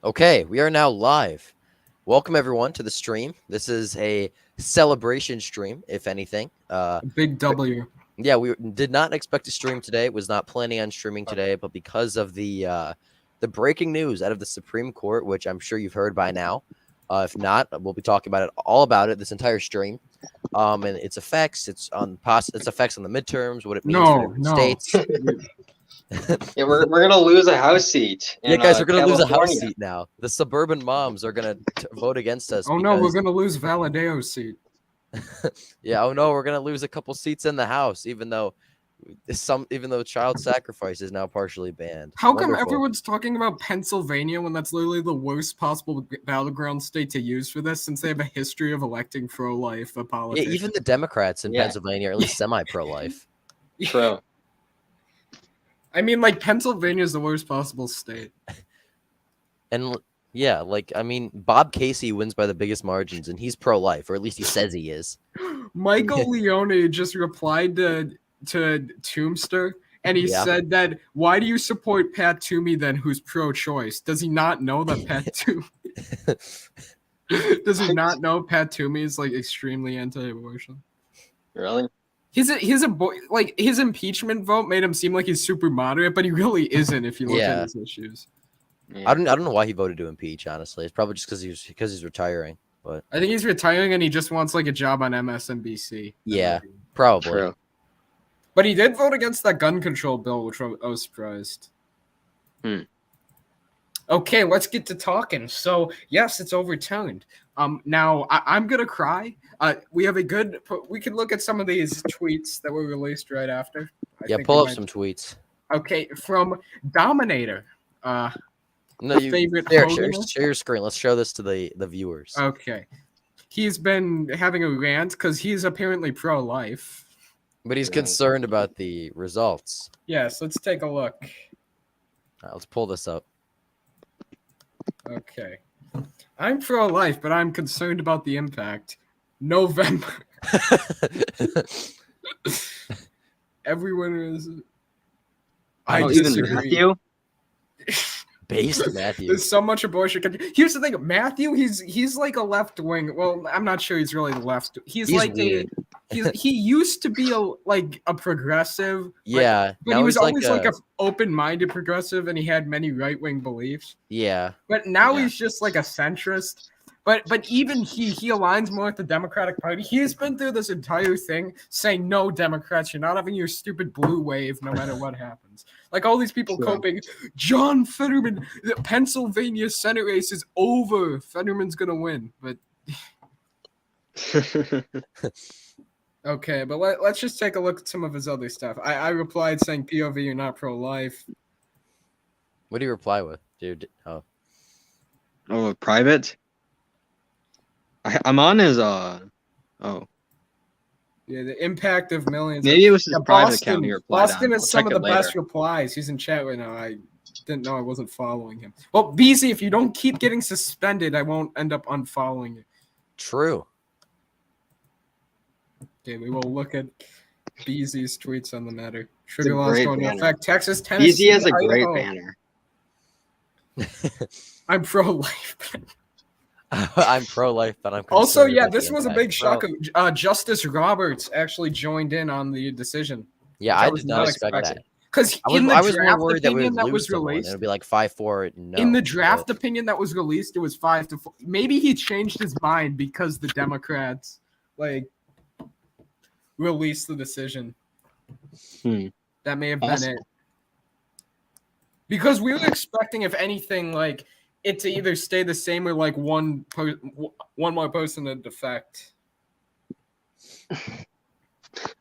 Okay, we are now live. Welcome everyone to the stream. This is a celebration stream, if anything. Big W. Yeah, we did not expect to stream today. Was not planning on streaming today, but because of the breaking news out of the Supreme Court, which I'm sure you've heard by now. If not, we'll be talking about it all about it this entire stream. And its effects. Its effects on the midterms. What it means for different states. Yeah, we're gonna lose a house seat. Yeah, guys, we're gonna lose a house California. seat now. The suburban moms are gonna vote against us. Oh no, we're gonna lose Valadeo's seat. Yeah. Oh no, we're gonna lose a couple seats in the House, even though child sacrifice is now partially banned. How come everyone's talking about Pennsylvania when that's literally the worst possible battleground state to use for this, since they have a history of electing pro-life politicians? Yeah, even the Democrats in Pennsylvania are at least semi-pro-life. True. I mean, like, Pennsylvania is the worst possible state. And yeah, like, I mean, Bob Casey wins by the biggest margins, and he's pro-life, or at least he says he is. Michael Leone just replied to Tombster, and he said that, why do you support Pat Toomey then, who's pro-choice? Does he not know that Pat Toomey... Does he not know Pat Toomey is, like, extremely anti-abortion? Really? His impeachment vote made him seem like he's super moderate, but he really isn't if you look at his issues. Yeah. I don't know why he voted to impeach. Honestly, it's probably just because he's retiring. But I think he's retiring and he just wants like a job on MSNBC. Yeah, probably. True. But he did vote against that gun control bill, which I was surprised. Okay, let's get to talking. So yes, it's overturned. Now I'm gonna cry. We can look at some of these tweets that were released right after. Pull up some tweets. Okay, from Dominator. No, share your screen. Let's show this to the viewers. Okay. He's been having a rant because he's apparently pro-life. But he's concerned about the results. Yes, let's take a look. Let's pull this up. Okay. I'm pro-life, but I'm concerned about the impact. November. Everyone is... I disagree. Based Matthew. There's so much abortion. Here's the thing, Matthew. He's like a left wing. Well, I'm not sure he's really left. He's like weird. He used to be a progressive. Yeah, but he was always like a open-minded progressive, and he had many right-wing beliefs. Yeah, but now he's just like a centrist. But even he aligns more with the Democratic Party. He's been through this entire thing saying, no, Democrats, you're not having your stupid blue wave no matter what happens. Like all these people coping, John Fetterman, the Pennsylvania Senate race is over. Fetterman's going to win. But okay, but let's just take a look at some of his other stuff. I replied saying, POV, you're not pro-life. What do you reply with, dude? Private? I'm on his Yeah, the impact of millions. Maybe it was his private account he replied Boston has some of the best replies. He's in chat right now. I didn't know I wasn't following him. Well, BZ, if you don't keep getting suspended, I won't end up unfollowing you. True. Okay, we will look at BZ's tweets on the matter. Trigger laws going into effect. Texas, Tennessee. BZ has a great banner. I'm pro-life. I'm pro-life, but I'm also, yeah, this was a big shock. Justice Roberts actually joined in on the decision. Yeah, I did not expect that. Because in the draft opinion that was released, it would be like 5-4. No. In the draft opinion that was released, it was 5-4. Maybe he changed his mind because the Democrats released the decision. That may have been it. Because we were expecting, if anything, it to either stay the same or one more person to defect.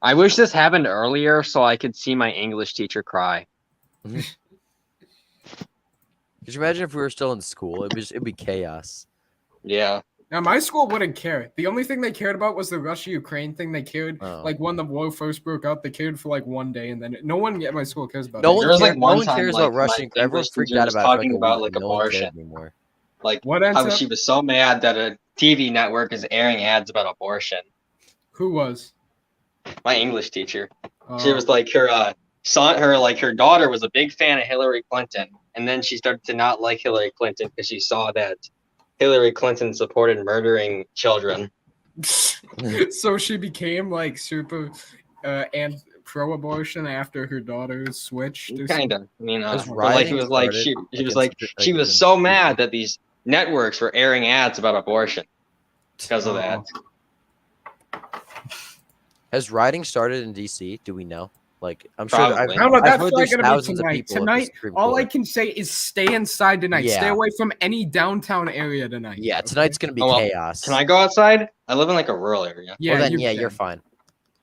I wish this happened earlier so I could see my English teacher cry. Could you imagine if we were still in school? It'd be chaos. Yeah. Now my school wouldn't care. The only thing they cared about was the Russia-Ukraine thing. They cared when the war first broke out. They cared for 1 day, and then no one at my school cares about. No one cares about Russia. Everyone's freaked out about talking about abortion anymore. How she was so mad that a TV network is airing ads about abortion. Who was? My English teacher. She was like, her her daughter was a big fan of Hillary Clinton, and then she started to not like Hillary Clinton because she saw that Hillary Clinton supported murdering children. So she became like super and pro-abortion after her daughter switched. Kind of. I mean, she was so mad that these networks were airing ads about abortion because of that. Has rioting started in DC? Do we know? Like, I'm Probably. sure. No, that's heard not there's going to be thousands of tonight. people at the Tonight, Supreme all I Court. can say is stay inside tonight. Yeah. Stay away from any downtown area tonight. Yeah, tonight's going to be chaos. Can I go outside? I live in like a rural area. Yeah, well, then, you're fine.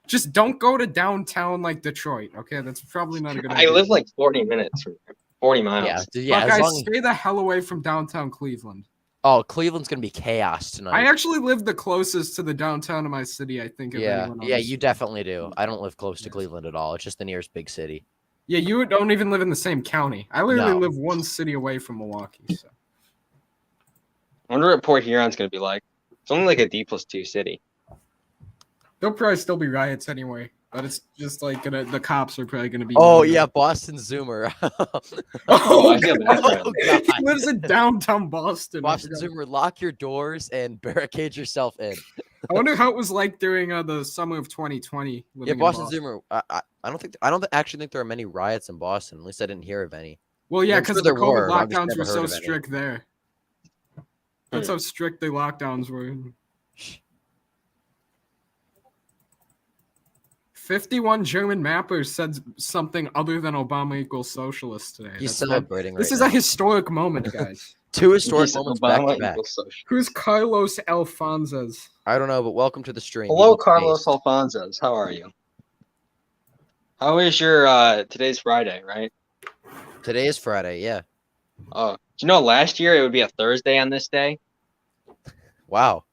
Just don't go to downtown like Detroit, okay? That's probably not a good idea. I live like 40 minutes from here. 40 miles. Yeah. But guys, stay the hell away from downtown Cleveland. Oh, Cleveland's going to be chaos tonight. I actually live the closest to the downtown of my city, I think. Yeah, you definitely do. I don't live close to Cleveland at all. It's just the nearest big city. Yeah, you don't even live in the same county. I literally live one city away from Milwaukee. So. I wonder what Port Huron's going to be like. It's only like a D+2 city. There'll probably still be riots anyway. But it's just like the cops are probably going to be. Oh yeah, Boston Zoomer. I feel bad. He lives in downtown Boston. Boston Zoomer, lock your doors and barricade yourself in. I wonder how it was like during the summer of 2020. Yeah, Boston Zoomer. I don't actually think there are many riots in Boston. At least I didn't hear of any. Well, yeah, because the COVID lockdowns were so strict there. That's how strict the lockdowns were. 51 German mappers said something other than Obama equals socialist today. He's celebrating. This is a historic moment, guys. Two historic moments back to back. Who's Carlos Alfonses? I don't know, but welcome to the stream. Hello, Carlos Alfonses. How are you? How is your today's Friday, right? Today is Friday, yeah. Oh, do you know last year it would be a Thursday on this day? Wow.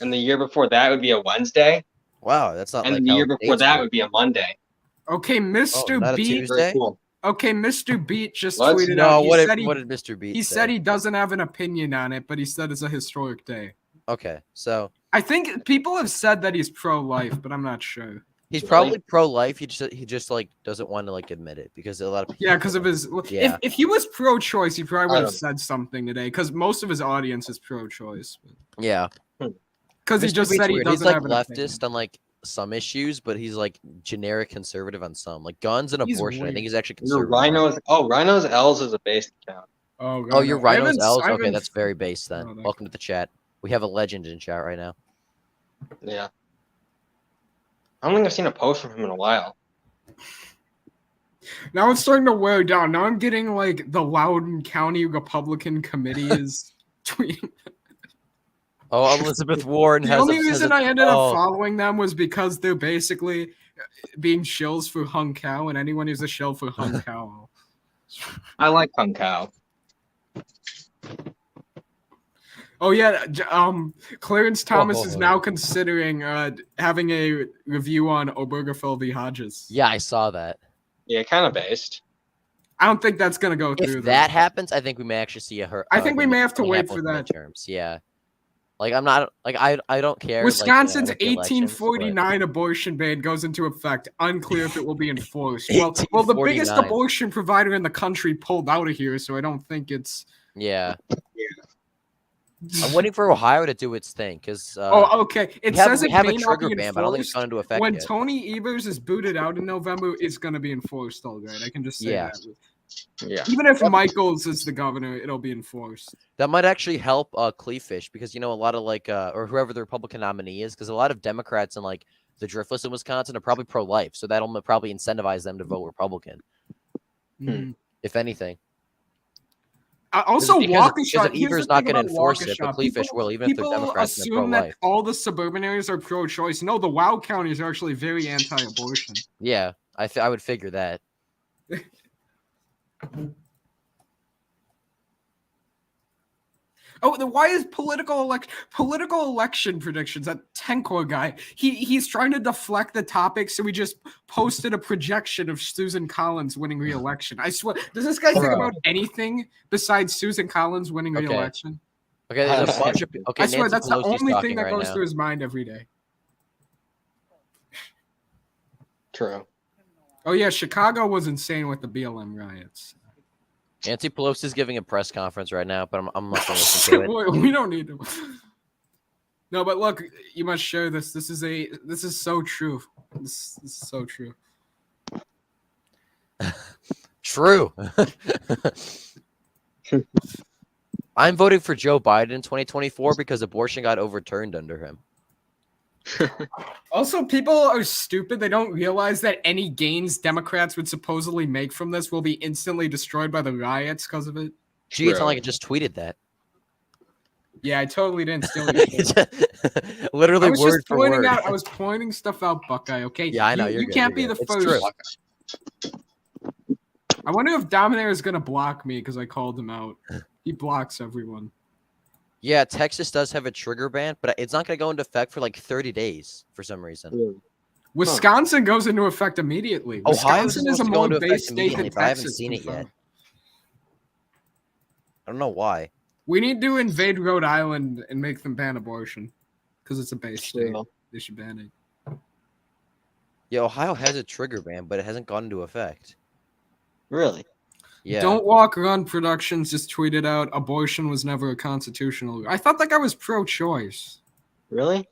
And the year before that would be a Wednesday. Wow, that's not. And like the year before that would be a Monday. Okay, Mr. Beat. Okay, Mr. Beat just tweeted no, out. What did Mr. Beat He say? said he doesn't have an opinion on it, but he said it's a historic day. Okay, so I think people have said that he's pro-life, but I'm not sure. He's probably pro-life. He just like doesn't want to like admit it because a lot of people. Yeah, because of his. Yeah. If he was pro-choice, he probably would have said something today. Because most of his audience is pro-choice. Yeah. Because he just said he doesn't he's have like leftist on like some issues, but he's like generic conservative on some, like guns and abortion. I think he's actually conservative. Rhinos L's is a base account. Oh, you're Rhinos L's. Okay, that's very base then. Welcome to the chat. We have a legend in chat right now. Yeah. I don't think I've seen a post from him in a while. Now it's starting to wear down. Now I'm getting like the Loudoun County Republican Committee is tweeting. Oh, Elizabeth Warren has. The only reason I ended up following them was because they're basically being shills for Hung Cow, and anyone who's a shill for Hung Cow. I like Hung Cow. Oh yeah, Clarence Thomas is now considering having a review on Obergefell v. Hodges. Yeah, I saw that. Yeah, kind of based. I don't think that's gonna go through. If that happens, I think we may actually see I think we may have to wait for that. Terms, yeah. Like I'm not like I don't care. Wisconsin's 1849 abortion ban goes into effect. Unclear if it will be enforced. Well, the biggest abortion provider in the country pulled out of here, so I don't think it's. Yeah. I'm waiting for Ohio to do its thing because. Okay. It says it have may a trigger not be ban, but I don't think it's gone into effect when yet. Tony Evers is booted out in November, it's going to be enforced. All right, I can just say that. Yeah. Even if Michaels is the governor, it'll be enforced. That might actually help Cleefish because a lot of or whoever the Republican nominee is, because a lot of Democrats in like the Driftless in Wisconsin are probably pro-life, so that'll probably incentivize them to vote Republican. If anything. Also, Waukesha. Because Evers not going to enforce it, but Cleefish will, even if they're Democrats and they're pro-life. People assume that all the suburban areas are pro-choice. No, the Wow counties are actually very anti-abortion. Yeah, I would figure that. Why is political election predictions? That Tencor guy, he's trying to deflect the topic, so we just posted a projection of Susan Collins winning re-election. I swear, does this guy think about anything besides Susan Collins winning re-election? Okay, there's a bunch of I swear that's the only thing that goes through his mind every day. True. Oh yeah, Chicago was insane with the BLM riots. Nancy Pelosi's giving a press conference right now, but I'm not going to listen to it. We don't need to. No, but look, you must share this. This is so true. This is so true. True. I'm voting for Joe Biden in 2024 because abortion got overturned under him. Also, people are stupid. They don't realize that any gains Democrats would supposedly make from this will be instantly destroyed by the riots because of it. Gee, it's not like I just tweeted that. Yeah, I totally didn't steal your shit. Literally I was word just for pointing word. out. I was pointing stuff out, Buckeye. Okay. Yeah, I know. You Good, can't be good. the It's first. true. I wonder if Dominator is gonna block me because I called him out. He blocks everyone. Yeah, Texas does have a trigger ban, but it's not going to go into effect for like 30 days for some reason. Wisconsin goes into effect immediately. Ohio's Wisconsin is a supposed to go more into effect based state than immediately, but I haven't Texas. seen it yet. I don't know why. We need to invade Rhode Island and make them ban abortion because it's a base state. They should ban it. Yeah, Ohio has a trigger ban, but it hasn't gone into effect. Really? Yeah. Don't Walk Run Productions just tweeted out abortion was never a constitutional. I thought that guy was pro-choice. Really?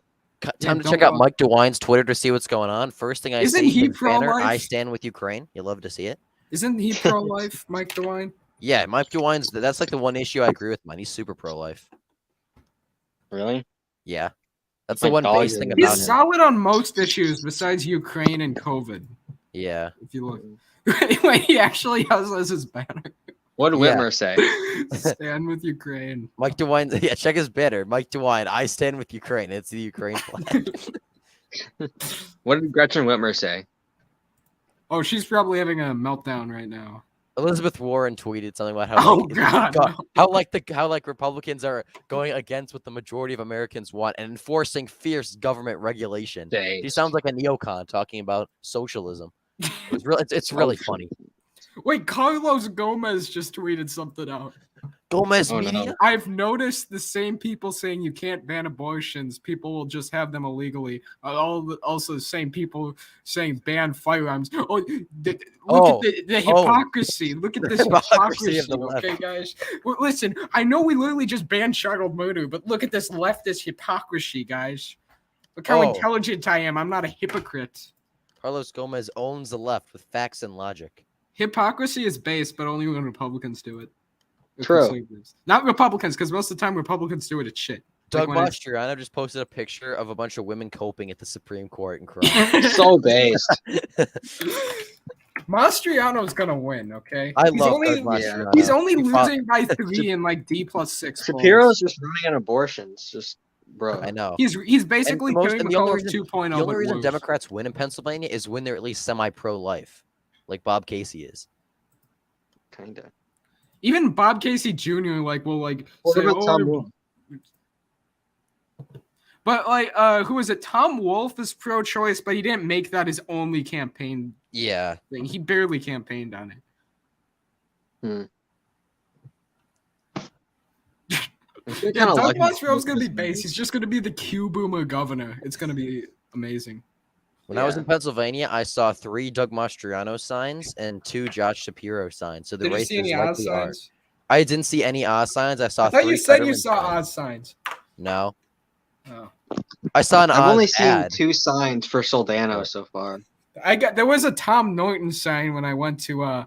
Time to check out Mike DeWine's Twitter to see what's going on. First thing I Isn't see he is banner, pro-life? I stand with Ukraine. You love to see it. Isn't he pro-life, Mike DeWine? Yeah, Mike DeWine's. That's like the one issue I agree with, man. He's super pro-life. Really? Yeah. That's the one base thing about him. He's solid on most issues besides Ukraine and COVID. Yeah. If you look. Anyway, he actually has his banner. What did Whitmer say? Stand with Ukraine. Mike DeWine, yeah, check his banner. Mike DeWine, I stand with Ukraine. It's the Ukraine flag. What did Gretchen Whitmer say? Oh, she's probably having a meltdown right now. Elizabeth Warren tweeted something about how how Republicans are going against what the majority of Americans want and enforcing fierce government regulation. Dang. She sounds like a neocon talking about socialism. It's really funny. Wait, Carlos Gomez just tweeted something out. Gomez Media? No. I've noticed the same people saying you can't ban abortions. People will just have them illegally. Also, the same people saying ban firearms. Look at the hypocrisy. Look at this hypocrisy. Okay, guys. Well, listen, I know we literally just banned child murder, but look at this leftist hypocrisy, guys. Look how intelligent I am. I'm not a hypocrite. Carlos Gomez owns the left with facts and logic. Hypocrisy is base, but only when Republicans do it. True. Not Republicans, because most of the time Republicans do it, it's shit. Doug Mastriano just posted a picture of a bunch of women coping at the Supreme Court and crying. So based. Mastriano's gonna win, okay? I love Doug Mastriano. He's only losing by 3 in like D+6. Shapiro's just running on abortions. Just bro. I know. He's basically doing the only reason, 2.0. The only reason Democrats win in Pennsylvania is when they're at least semi-pro-life, like Bob Casey is. Kinda. Even Bob Casey Jr. will say, but who is it? Tom Wolfe is pro-choice, but he didn't make that his only campaign. Yeah, thing. He barely campaigned on it. Doug Mastriano's gonna be base. He's just gonna be the Q boomer governor. It's gonna be amazing. When I was in Pennsylvania, I saw 3 Doug Mastriano signs and 2 Josh Shapiro signs. So the race is likely ours. I didn't see any Oz signs. I saw. I thought you said you saw Oz signs. No. Oh. I saw an Oz I've only ad. seen 2 signs for Soldano so far. There was a Tom Norton sign when I went to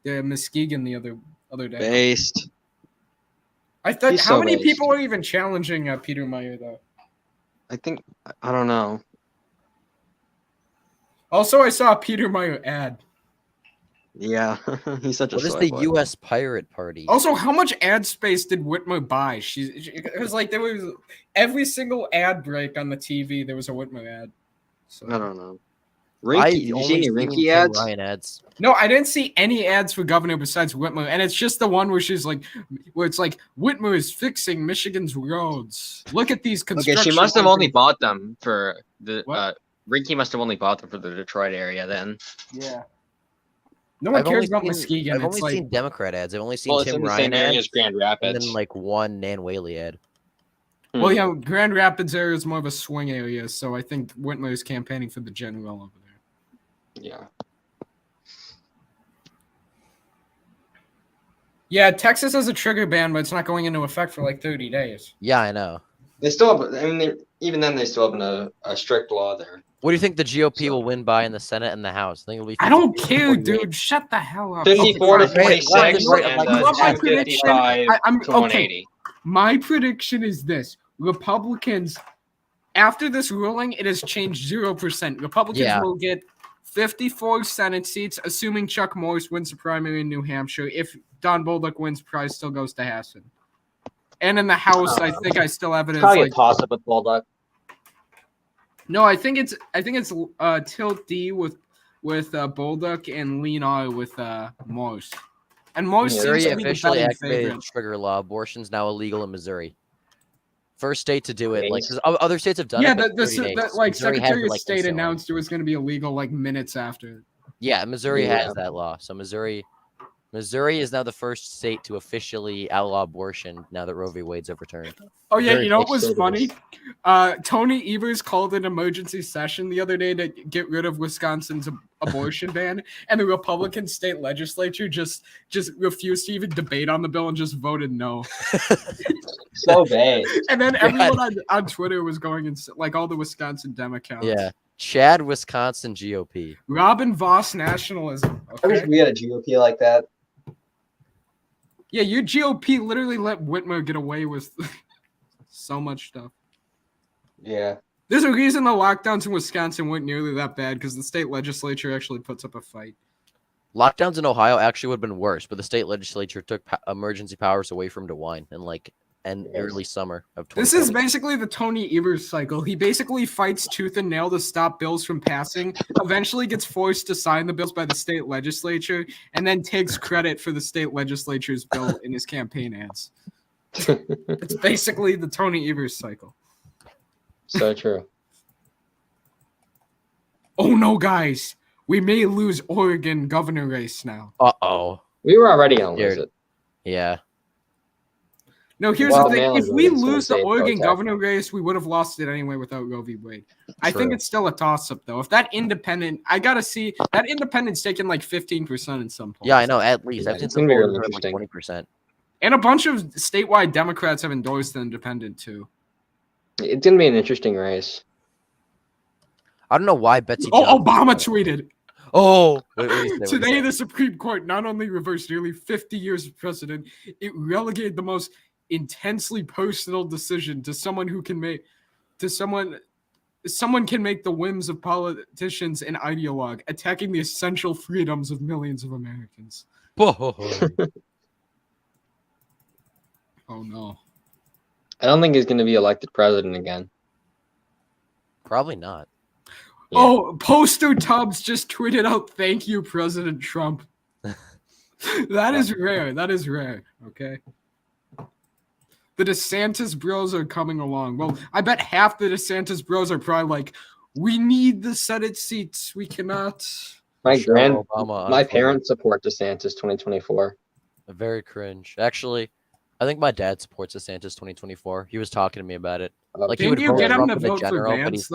the Muskegon the other day. Based. I thought how many people are even challenging Peter Meyer though? I don't know. Also, I saw a Peter Meyer ad. Yeah, he's such a. What is the U.S. Pirate Party? Also, how much ad space did Whitmer buy? It was like there was every single ad break on the TV. There was a Whitmer ad. So. I don't know. Did you see any Rinky ads? Ryan ads? No, I didn't see any ads for governor besides Whitmer, and it's just the one where it's like Whitmer is fixing Michigan's roads. Look at these construction. Okay, she must have only bought them for the. Rinky must have only bought them for the Detroit area then. Yeah. No one cares about Muskegon. I've only seen Democrat ads. I've only seen Tim Ryan ads. Grand Rapids. And then like one Nan Whaley ad. Well, yeah, Grand Rapids area is more of a swing area, so I think Whitmer is campaigning for the general over there. Yeah. Yeah, Texas has a trigger ban, but it's not going into effect for like 30 days. Yeah, I know. They still have. I mean, even then, they still have a strict law there. What do you think the GOP So- will win by in the Senate and the House? I think it'll be. I don't 50-50. care, 48. dude. Shut the hell up. 54 to Okay, Right, 46 right, right, and right, like, 255 I'm to okay. 180. My prediction is this: Republicans, after this ruling, it has changed 0%. Republicans Yeah. will get 54 Senate seats, assuming Chuck Morris wins the primary in New Hampshire. If Don Bolduc wins, prize still goes to Hassan. And in the House, I think I still have it as Probably like a toss up with Baldock. no. I think it's Tilt D with Bolduc and Lean R with Morse. And Morse Yeah. seems Missouri to be the officially betting activated favorite. trigger law. Abortion's now illegal in Missouri. First state to do it. Like, Great. 'cause other states have done Yeah, it. But the 30 days. like Missouri has Secretary it, of like, State instantly. announced it was going to be illegal like minutes after. Yeah, Missouri Yeah. has that law. So Missouri is now the first state to officially outlaw abortion now that Roe v. Wade's overturned. Oh yeah, Very you know what was exciting. funny? Tony Evers called an emergency session the other day to get rid of Wisconsin's abortion ban, and the Republican state legislature just refused to even debate on the bill and just voted no. So bad. And then everyone on Twitter was going in like all the Wisconsin Democrats. Yeah. Chad, Wisconsin GOP. Robin Voss nationalism. I wish Okay. we had a GOP like that. Yeah, your GOP literally let Whitmer get away with so much stuff. Yeah. There's a reason the lockdowns in Wisconsin weren't nearly that bad because the state legislature actually puts up a fight. Lockdowns in Ohio actually would have been worse, but the state legislature took emergency powers away from DeWine in early summer of 2020. This is basically the Tony Evers cycle. He basically fights tooth and nail to stop bills from passing, eventually gets forced to sign the bills by the state legislature, and then takes credit for the state legislature's bill in his campaign ads. It's basically the Tony Evers cycle. So true. Oh no, guys. We may lose Oregon governor race now. Uh-oh. We were already on lose Weird. it. Yeah. No, here's Well, the thing. mail-in If we voting's gonna lose the save Oregon protest. governor race, we would have lost it anyway without Roe v. Wade. I think True. it's still a toss-up, though. If that independent, I got to see, that independent's taking like 15% in some polls. Yeah, I know, at least. Yeah, I've seen it's some gonna be polls really that are like interesting. 20%. And a bunch of statewide Democrats have endorsed the independent, too. It's gonna be an interesting race. I don't know why Betsy Oh, Johnson- Obama tweeted. Oh! What did he say? What did he Today, say? the Supreme Court not only reversed nearly 50 years of precedent, it relegated the most intensely personal decision to someone who can make someone can make the whims of politicians an ideologue, attacking the essential freedoms of millions of Americans. Oh, No. I don't think he's gonna be elected president again. probably not. Yeah. Oh, Poster Tubbs just tweeted out, "Thank you, President Trump." That is rare. That is rare. Okay. The DeSantis bros are coming along. Well, I bet half the DeSantis bros are probably like, "We need the Senate seats. We cannot." My Michelle Obama on my Twitter. parents support DeSantis 2024. Very cringe. Actually, I think my dad supports DeSantis 2024. He was talking to me about it. Like he Didn't would you vote get him Trump to in the vote for general, but Vance,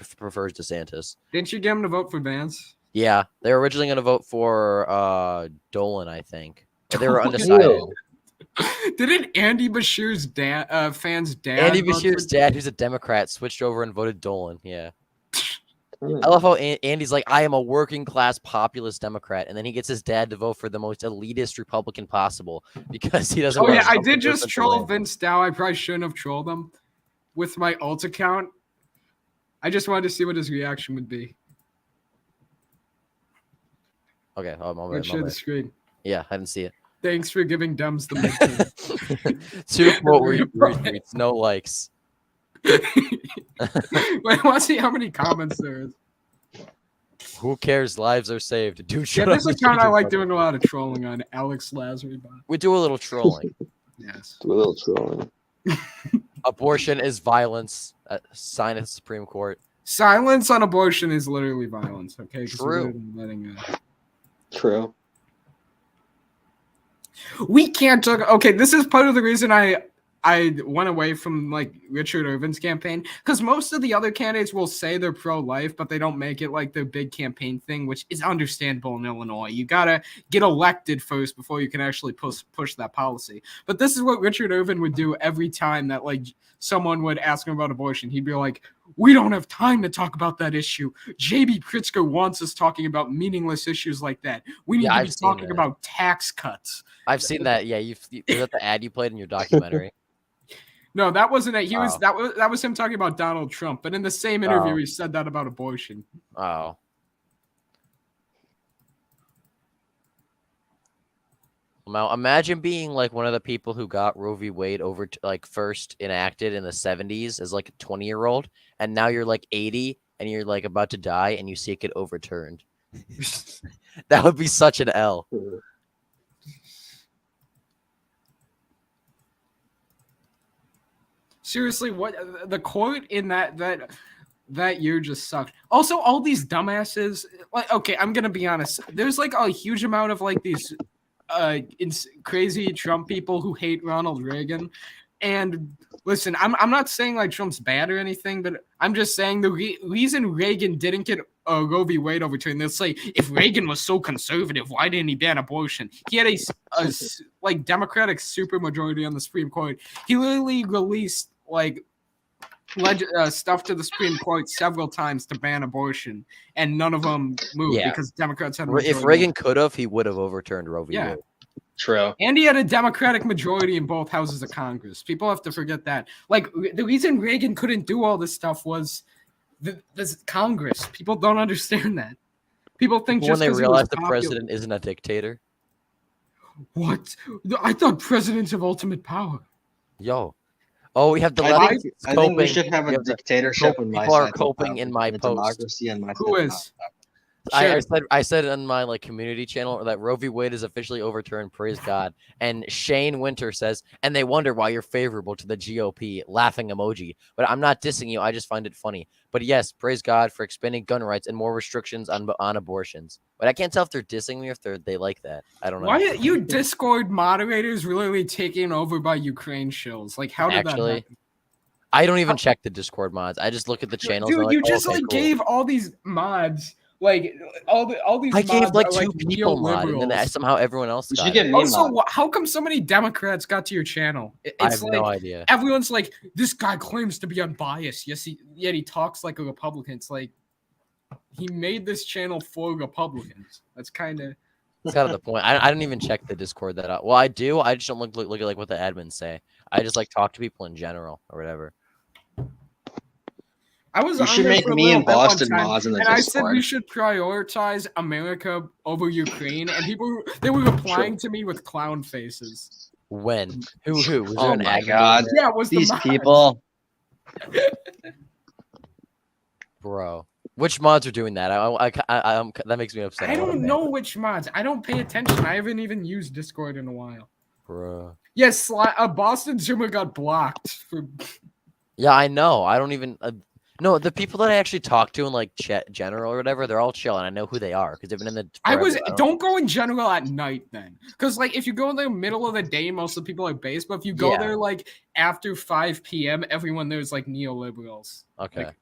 he prefers DeSantis. Didn't you get him to vote for Vance? Yeah, they were originally going to vote for Dolan, I think. But they were Dolan. undecided. Ew. Didn't Andy Bashir's fans' dad? Andy vote Bashir's for- dad, who's a Democrat, switched over and voted Dolan. Yeah. Hmm. I love how Andy's like, I am a working class populist Democrat, and then he gets his dad to vote for the most elitist Republican possible because he doesn't. Oh want yeah, I Trump did to just win. troll Vince Dow. I probably shouldn't have trolled him with my alt account. I just wanted to see what his reaction would be. Okay, I'm Let's share the screen. Yeah, I didn't see it. Thanks for giving Dems the midterm. 2 quote retweets, no likes. Wait, I want to see how many comments there is. Who cares? Lives are saved. Dude, Yeah, shut this up. account I like doing a lot of trolling on. Alex Lazary. We do a little trolling. Yes. Do a little trolling. Abortion is violence. Sign of the Supreme Court. Silence on abortion is literally violence. Okay. 'Cause we're True. letting, True. we can't talk. Okay, this is part of the reason I I went away from like Richard Irvin's campaign because most of the other candidates will say they're pro-life, but they don't make it like their big campaign thing, which is understandable in Illinois. You gotta get elected first before you can actually push that policy. But this is what Richard Irvin would do every time that like someone would ask him about abortion. He'd be like, "We don't have time to talk about that issue. JB Pritzker wants us talking about meaningless issues like that. We need to be talking about tax cuts." I've seen that. Yeah, was that the ad you played in your documentary? No, that wasn't it. That was him talking about Donald Trump. But in the same interview, he said that about abortion. Oh. Now imagine being like one of the people who got Roe v. Wade first enacted in the 70s as like a 20-year-old, and now you're like 80 and you're like about to die and you see it get overturned. That would be such an L. Seriously, what the quote in that year just sucked. Also, all these dumbasses. Like, okay, I'm gonna be honest. There's like a huge amount of like these crazy Trump people who hate Ronald Reagan. And listen, I'm not saying like Trump's bad or anything, but I'm just saying the reason Reagan didn't get Roe v. Wade overturned. They'll say if Reagan was so conservative, why didn't he ban abortion? He had a like Democratic supermajority on the Supreme Court. He literally released like stuff to the Supreme Court several times to ban abortion, and none of them moved because Democrats had. If Reagan could have, he would have overturned Roe v. Wade. True. And he had a Democratic majority in both houses of Congress. People have to forget that. Like the reason Reagan couldn't do all this stuff was this Congress. People don't understand that. People think just when they realize the president isn't a dictator. What? I thought presidents have ultimate power. Yo. Oh, we have the I think we should have a dictatorship in my people are coping in my post. Democracy in my Who is? I said on my like community channel that Roe v. Wade is officially overturned. Praise God. And Shane Winter says, and they wonder why you're favorable to the GOP. Laughing emoji. But I'm not dissing you. I just find it funny. But yes, praise God for expanding gun rights and more restrictions on abortions. But I can't tell if they're dissing me or if they like that. I don't know. Why are you Discord moderators literally taken over by Ukraine shills? Like, how did that happen? I don't even check the Discord mods. I just look at the channels. Dude, you just gave all these mods. Like all these. I gave like two people mod, and then somehow everyone else got it. Also, how come so many Democrats got to your channel? I have no idea. Everyone's like, this guy claims to be unbiased. Yet he talks like a Republican. It's like he made this channel for Republicans. That's kind of. That's kind of the point. I don't even check the Discord that out. Well, I do. I just don't look at like what the admins say. I just like talk to people in general or whatever. You should make me and Boston mods in the Discord. I said we should prioritize America over Ukraine, and they were replying to me with clown faces. When? Who? Was oh my God! Yeah, it was these people. Bro, which mods are doing that? That makes me upset. I don't know which mods. I don't pay attention. I haven't even used Discord in a while. Bro. Yes, Boston Zoomer got blocked for. Yeah, I know. I don't even. No, the people that I actually talk to in like chat general or whatever, they're all chill, and I know who they are because they've been in the. Don't go in general at night then, because like if you go in the middle of the day, most of the people are based. But if you go there like after 5 p.m., everyone there's like neoliberals. Okay. Like,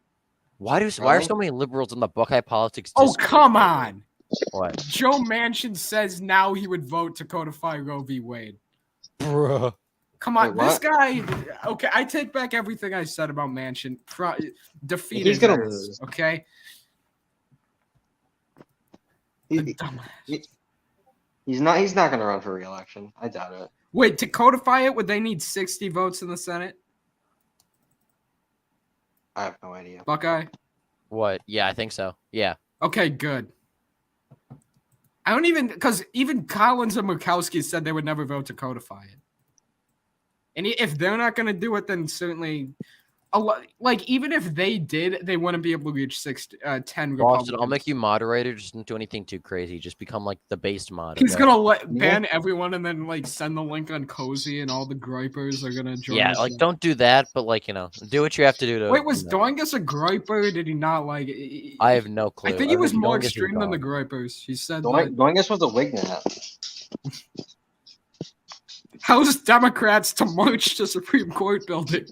why are so many liberals in the Buckeye Politics Discord? Oh come on! What? Joe Manchin says now he would vote to codify Roe v. Wade. Bruh. Come on, this guy. Okay, I take back everything I said about Manchin. Defeated. He's gonna lose. Okay. He's not gonna run for re-election. I doubt it. Wait, to codify it, would they need 60 votes in the Senate? I have no idea. Buckeye. What? Yeah, I think so. Yeah. Okay, good. I don't because even Collins and Murkowski said they would never vote to codify it. And if they're not going to do it, then certainly, even if they did, they wouldn't be able to reach 10 Republicans. Boston, I'll make you moderator. Just don't do anything too crazy. Just become like the base mod. He's going to ban everyone and then like send the link on Cozy and all the gripers are going to join. Yeah, like don't do that, but like, do what you have to do to. Wait, was Doingus a griper? Did he not like it? I have no clue. I think he was more extreme than the gripers. He said Doingus was a Wignat. House Democrats to march to Supreme Court building.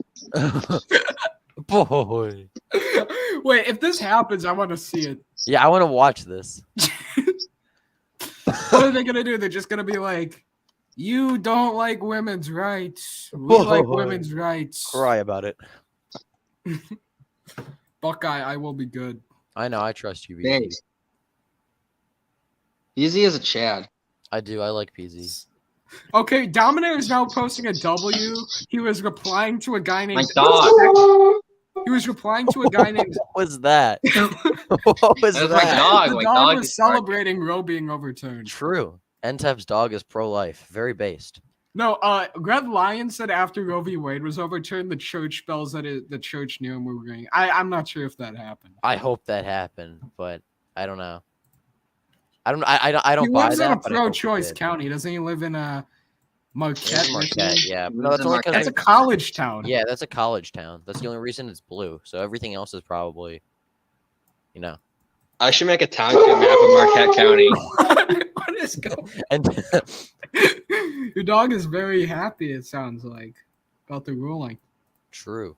Boy. Wait, if this happens, I want to see it. Yeah, I want to watch this. What are they gonna do? They're just gonna be like, "You don't like women's rights. We like women's rights." Cry about it. Buckeye, I will be good. I know. I trust you, BZ. Thanks. Easy as a Chad. I do. I like PZ. Okay, Dominator is now posting a W. He was replying to a guy named. My dog. He was replying to a guy named. What was that? What was That's that? my dog. The My dog dog was is barking. celebrating Roe being overturned. True. NTEP's dog is pro-life. Very based. No, Red Lion said after Roe v. Wade was overturned, the church bells at the church near him were ringing. I'm not sure if that happened. I hope that happened, but I don't know. I don't He buy lives in a that. but I hope he pro-choice did. county. Doesn't he live in Marquette? Yeah, Michigan? Marquette, yeah. He No, lives that's in only Marquette. That's a college town. Yeah, that's a college town. That's the only reason it's blue. So everything else is probably, I should make a township map of Marquette County. What is going? And Your dog is very happy. It sounds like about the ruling. true.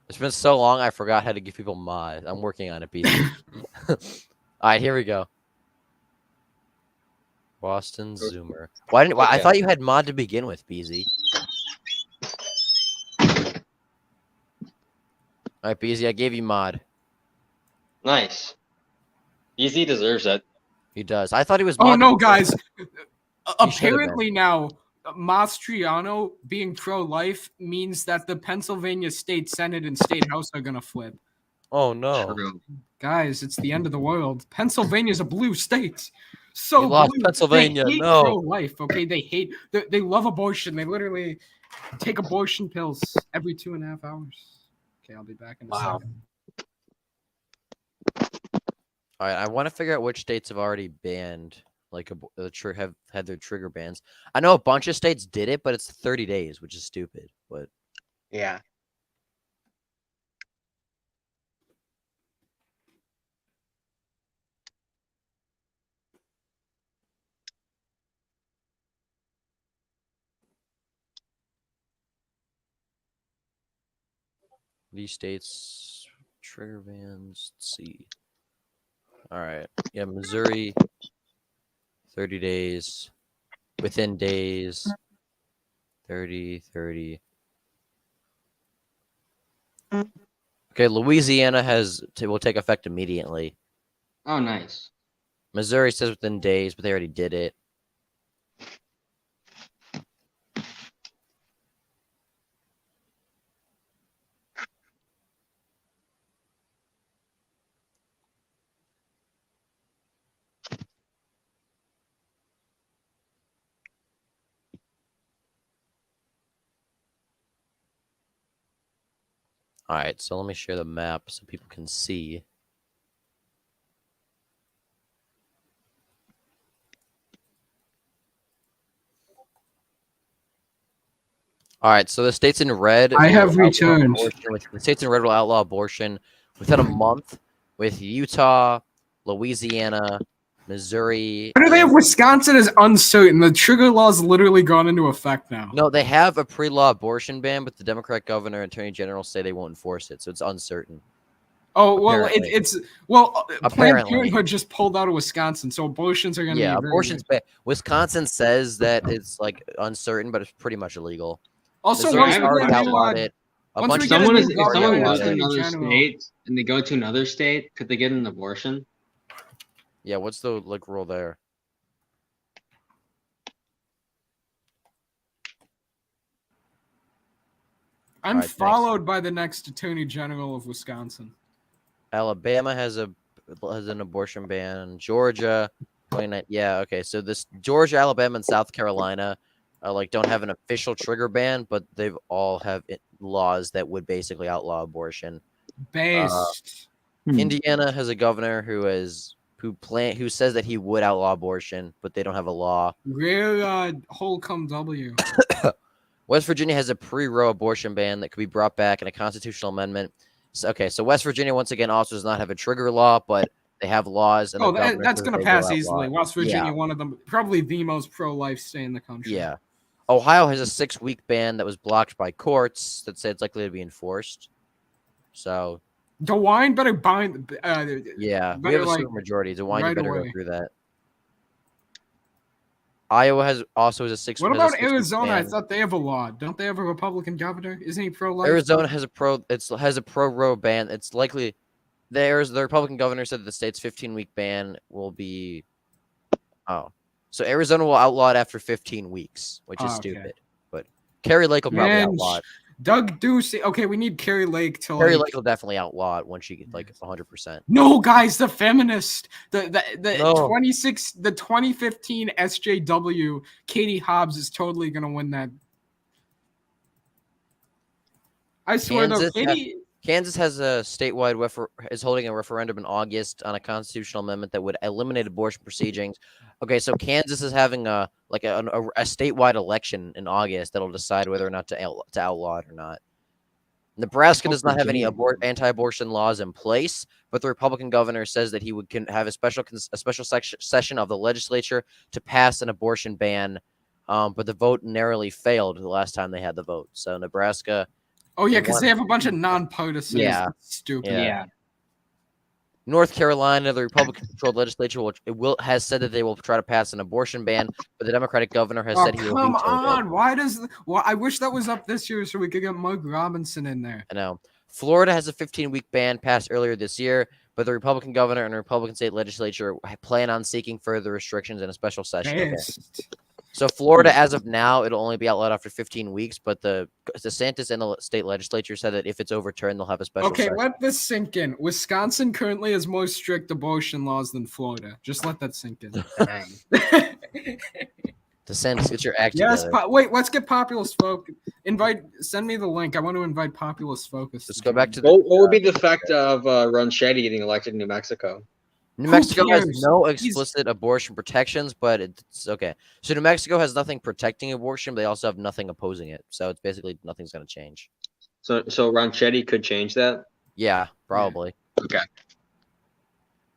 It's been so long, I forgot how to give people mods. I'm working on it, BZ. All right, here we go. Boston Zoomer. Why didn't? I Okay. thought you had mod to begin with, BZ. All right, BZ, I gave you mod. Nice. Easy deserves it. He does. I thought he was. Oh mod to no, begin guys! with. Apparently now, Mastriano being pro-life means that the Pennsylvania State Senate and State House are gonna flip. Oh no! True. Guys, it's the end of the world. Pennsylvania's a blue state. So We lost blue. Pennsylvania, They hate no. pro-life. Okay, they love abortion. They literally take abortion pills every 2.5 hours. Okay, I'll be back in a Wow. second. All right, I want to figure out which states have already banned, have had their trigger bans. I know a bunch of states did it, but it's 30 days, which is stupid. But Yeah. these states trigger bans. Let's see. All right, yeah, Missouri, 30 days, within days, 30, 30. Okay, Louisiana will take effect immediately. Oh, nice. Missouri says within days, but they already did it. All right, so let me share the map so people can see. All right, so the states in red. I have will outlaw returned. the states in red will outlaw abortion within a month, with Utah, Louisiana, Missouri. Why do they have and- Wisconsin as uncertain? The trigger law's literally gone into effect now. No, they have a pre-law abortion ban, but the Democrat governor and attorney general say they won't enforce it, so it's uncertain. Oh well, Apparently. Planned Apparently. Parenthood just pulled out of Wisconsin, so abortions are going to Yeah, be very abortion's bad. Wisconsin says that it's like uncertain, but it's pretty much illegal. Also, Missouri's once we already get a new, outlawed it. A once bunch we of get a Someone new is, if governor someone and goes to attorney another general- state and they go to another state, could they get an abortion? Yeah, what's the rule there? I'm Alright, thanks. followed by the next attorney general of Wisconsin. Alabama has an abortion ban. Georgia, 29. Yeah, okay. So this Georgia, Alabama, and South Carolina, don't have an official trigger ban, but they've all have laws that would basically outlaw abortion. Based. Indiana has a governor who says that he would outlaw abortion, but they don't have a law. Rear Holcomb W. West Virginia has a pre-Roe abortion ban that could be brought back in a constitutional amendment. So West Virginia once again also does not have a trigger law, but They have laws, and Oh, the governor that's says going to they will pass outlaw easily. it. West Virginia, Yeah. one of them, probably the most pro-life state in the country. Yeah. Ohio has a 6-week ban that was blocked by courts that say it's likely to be enforced. So DeWine better bind. yeah, we better, have a like, super majority. DeWine, you right better go away. through that. Iowa has a 6. What has a about 6-week Arizona? I ban. thought they have a law. Don't they have a Republican governor? Isn't he pro-life? Arizona has a pro-roe ban. It's likely the Republican governor said that the state's 15-week ban will be. Oh, so Arizona will outlaw it after 15 weeks, which is Okay. stupid. But Kerry Lake will probably Man, outlaw it. Doug Ducey. Okay, we need Kerry Lake to Kerry like. Lake will definitely outlaw it once she gets like 100%. No, guys, the feminist, the No. 2015 SJW, Katie Hobbs is totally gonna win that. I swear though, Kansas has a statewide is holding a referendum in August on a constitutional amendment that would eliminate abortion proceedings. Okay, so Kansas is having a statewide election in August that'll decide whether or not to outlaw it or not. Nebraska does not have any anti-abortion laws in place, but the Republican governor says that he can have a special session of the legislature to pass an abortion ban. But the vote narrowly failed the last time they had the vote. So Nebraska. Oh yeah, because they have a bunch of nonpartisans. Yeah, that's stupid. Yeah. North Carolina, the Republican-controlled legislature has said that they will try to pass an abortion ban, but the Democratic governor has said he will veto it. Come on, why does? Well, I wish that was up this year so we could get Mike Robinson in there. I know. Florida has a 15-week ban passed earlier this year, but the Republican governor and Republican state legislature plan on seeking further restrictions in a special session. Okay. So Florida, as of now, it'll only be outlawed after 15 weeks, but the DeSantis and the state legislature said that if it's overturned, they'll have a special session. Let this sink in. Wisconsin currently has more strict abortion laws than Florida. Just let that sink in. DeSantis, get your act together. Wait, let's get Populist Focus. Send me the link. I want to invite Populist Focus. Let's go back to what would be the effect of Ron Shetty getting elected in New Mexico? New Mexico has no explicit abortion protections, but it's okay. So New Mexico has nothing protecting abortion, but they also have nothing opposing it. So it's basically nothing's going to change. So Ron Shetty could change that? Yeah, probably. Okay.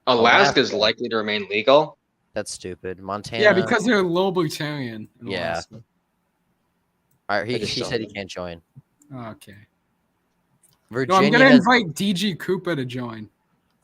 Alaska is likely to remain legal? That's stupid. Montana. Yeah, because they're libertarian. Yeah. All right, he said he can't join. Okay. Virginia. No, I'm going to invite DG Cooper to join.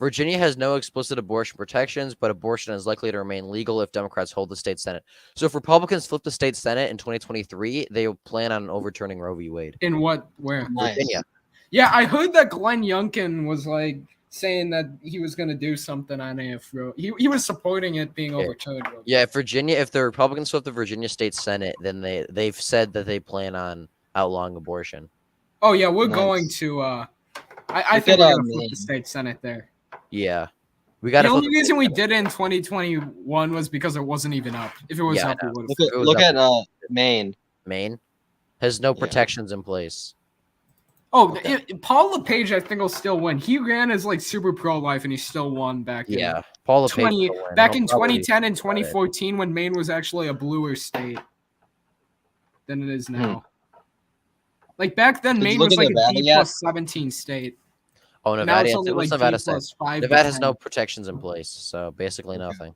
Virginia has no explicit abortion protections, but abortion is likely to remain legal if Democrats hold the state Senate. So if Republicans flip the state Senate in 2023, they will plan on overturning Roe v. Wade. In what? Where? Virginia. Yeah, I heard that Glenn Youngkin was like saying that he was going to do something on AFRO. He was supporting it being overturned. Yeah, if the Republicans flip the Virginia state Senate, then they've said that they plan on outlawing abortion. Oh yeah, we're going to. I think we're going to flip the state Senate there. Yeah, the only reason we did it in 2021 was because it wasn't even up. If it was up, we would have. Look at Maine. Maine has no protections in place. Oh, Paul LePage, I think, will still win. He ran as like super pro-life, and he still won back. Paul LePage back in 2010 and 2014 when Maine was actually a bluer state than it is now. Like back then, Maine was like a D+17 state. Oh, Nevada. Nevada has no protections in place, so basically nothing.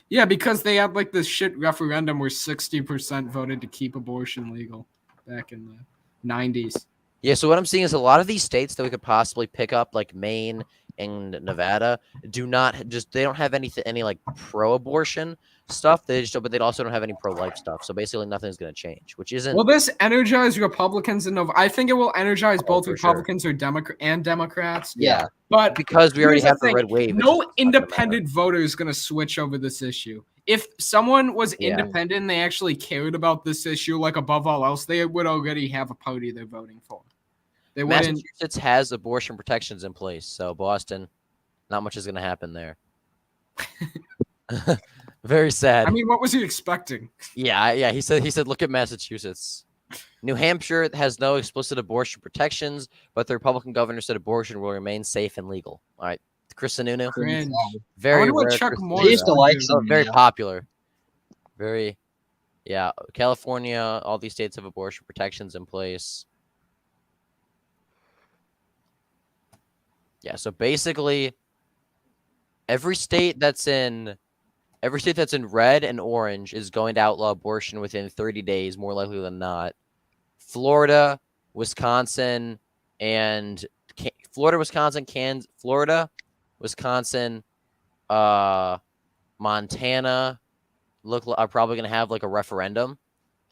Yeah, because they had like this shit referendum where 60% voted to keep abortion legal back in the 90s. Yeah, so what I'm seeing is a lot of these states that we could possibly pick up, like Maine and Nevada, they don't have any like pro-abortion stuff. But they also don't have any pro-life stuff. So basically, nothing's going to change, which isn't. Will this energize Republicans? I think it will energize both Republicans or Democrats. Yeah, but because we already have the red wave. No independent voter is going to switch over this issue. If someone was independent and they actually cared about this issue, like above all else, they would already have a party they're voting for. Massachusetts has abortion protections in place, so Boston, not much is going to happen there. Very sad. I mean, what was he expecting? Yeah. He said, look at Massachusetts. New Hampshire has no explicit abortion protections, but the Republican governor said abortion will remain safe and legal. All right, Chris Sununu. Very rare. Chuck Morris very popular. Very, California, all these states have abortion protections in place. Yeah, so basically, every state that's in red and orange is going to outlaw abortion within 30 days, more likely than not. Florida, Wisconsin, and Florida, Wisconsin, Montana are probably going to have like a referendum.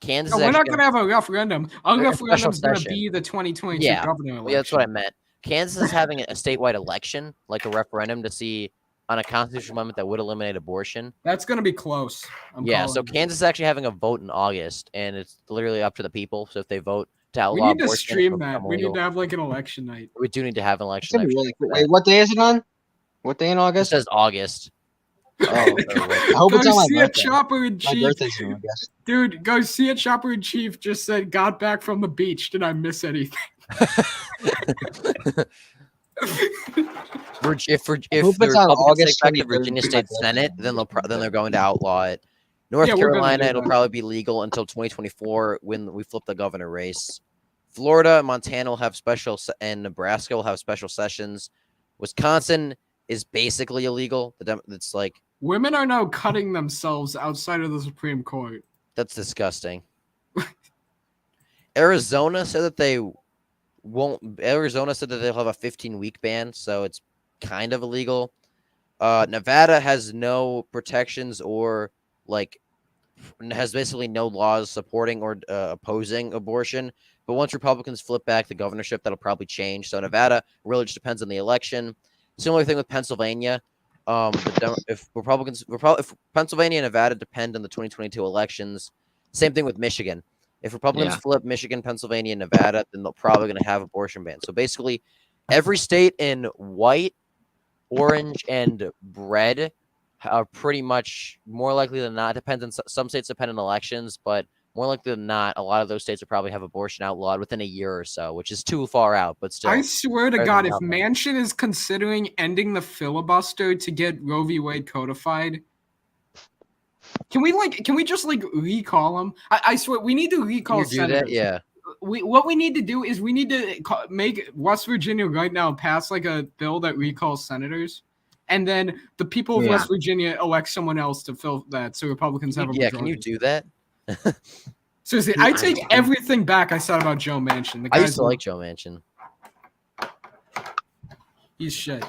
Kansas, No, we're not going to have a referendum. Our a special referendum is going to session. be the 2022 Yeah, governor election. yeah, that's what I meant. Kansas is having a statewide election, like a referendum to see on a constitutional amendment that would eliminate abortion. That's going to be close. Yeah, so Kansas is actually having a vote in August, and it's literally up to the people. So if they vote to We outlaw need to abortion, stream it'll that. become We need legal. to have like an election night. We do need to have an It's election. gonna be Next really year cool. for Wait, that. what day is it on? What day in It August? says August. Oh, okay. I hope Go it's on my see a birthday. chopper in My chief. birthday's soon, I guess. Dude, go see a chopper in chief just said, got back from the beach. Did I miss anything? If hope the it's on Republicans August take back the 23rd, Virginia it's my State birthday. Senate, then they're going to outlaw it. North Yeah, we're gonna Carolina, do it'll that. probably be legal until 2024 when we flip the governor race. Florida, Montana will have and Nebraska will have special sessions. Wisconsin is basically illegal. It's like Women are now cutting themselves outside of the Supreme Court. that's disgusting. Arizona said that they won't. Arizona said that they'll have a 15-week ban, so it's kind of illegal. Nevada has no protections or like has basically no laws supporting or opposing abortion. But once Republicans flip back the governorship, that'll probably change. So Nevada really just depends on the election. Similar thing with Pennsylvania. If Pennsylvania and Nevada depend on the 2022 elections, same thing with Michigan. If Republicans flip Michigan, Pennsylvania, and Nevada, then they're probably going to have abortion bans. So basically, every state in white, orange, and red are pretty much more likely than not. Depends on some states depend on elections, but more likely than not, a lot of those states will probably have abortion outlawed within a year or so, which is too far out, but still. I swear to better God, than if nothing. Manchin is considering ending the filibuster to get Roe v. Wade codified, can we just recall him? I swear we need to Can recall you do senators. that? Yeah. What we need to do is we need to make West Virginia right now pass like a bill that recalls senators, and then the people of West Virginia elect someone else to fill that, so Republicans have a majority. Yeah, can you do that? Seriously, I take everything back I said about Joe Manchin. I used to like Joe Manchin. He's shit.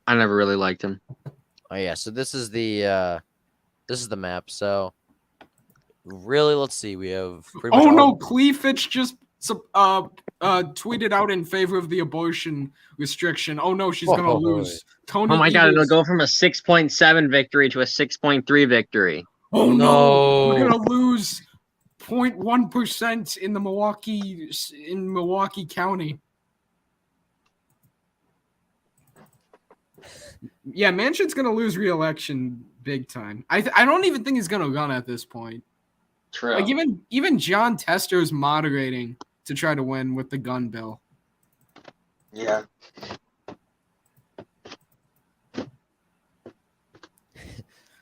I never really liked him. Oh yeah, so this is the map. So really, let's see. We have pretty much Oh all- no, Cleefitch just tweeted out in favor of the abortion restriction. Oh no, she's gonna lose. Tony. Oh my God! It'll Evers- go from a 6.7 victory to a 6.3 victory. Oh no, No. we're gonna lose 0.1% in the Milwaukee County. Yeah, Manchin's gonna lose re-election big time. I don't even think he's gonna run at this point. True. Like even John Tester's moderating to try to win with the gun bill. Yeah.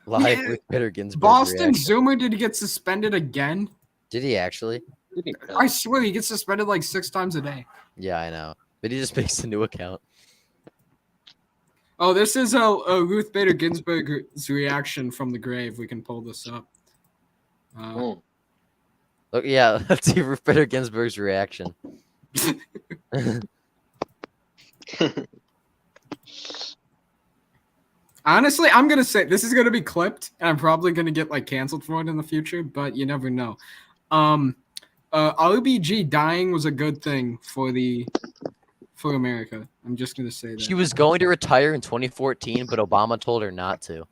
live Yeah, with Peter Ginsburg. Boston reaction. Zoomer did he get suspended again? Did he actually? I swear he gets suspended like 6 times a day. Yeah, I know. But he just makes a new account. Oh, this is a Ruth Bader Ginsburg's reaction from the grave. We can pull this up. Look, yeah, let's see Ruth Bader Ginsburg's reaction. Honestly, I'm gonna say this is gonna be clipped, and I'm probably gonna get like canceled for it in the future. But you never know. RBG dying was a good thing for America. I'm just gonna say that. She was going to retire in 2014, but Obama told her not to.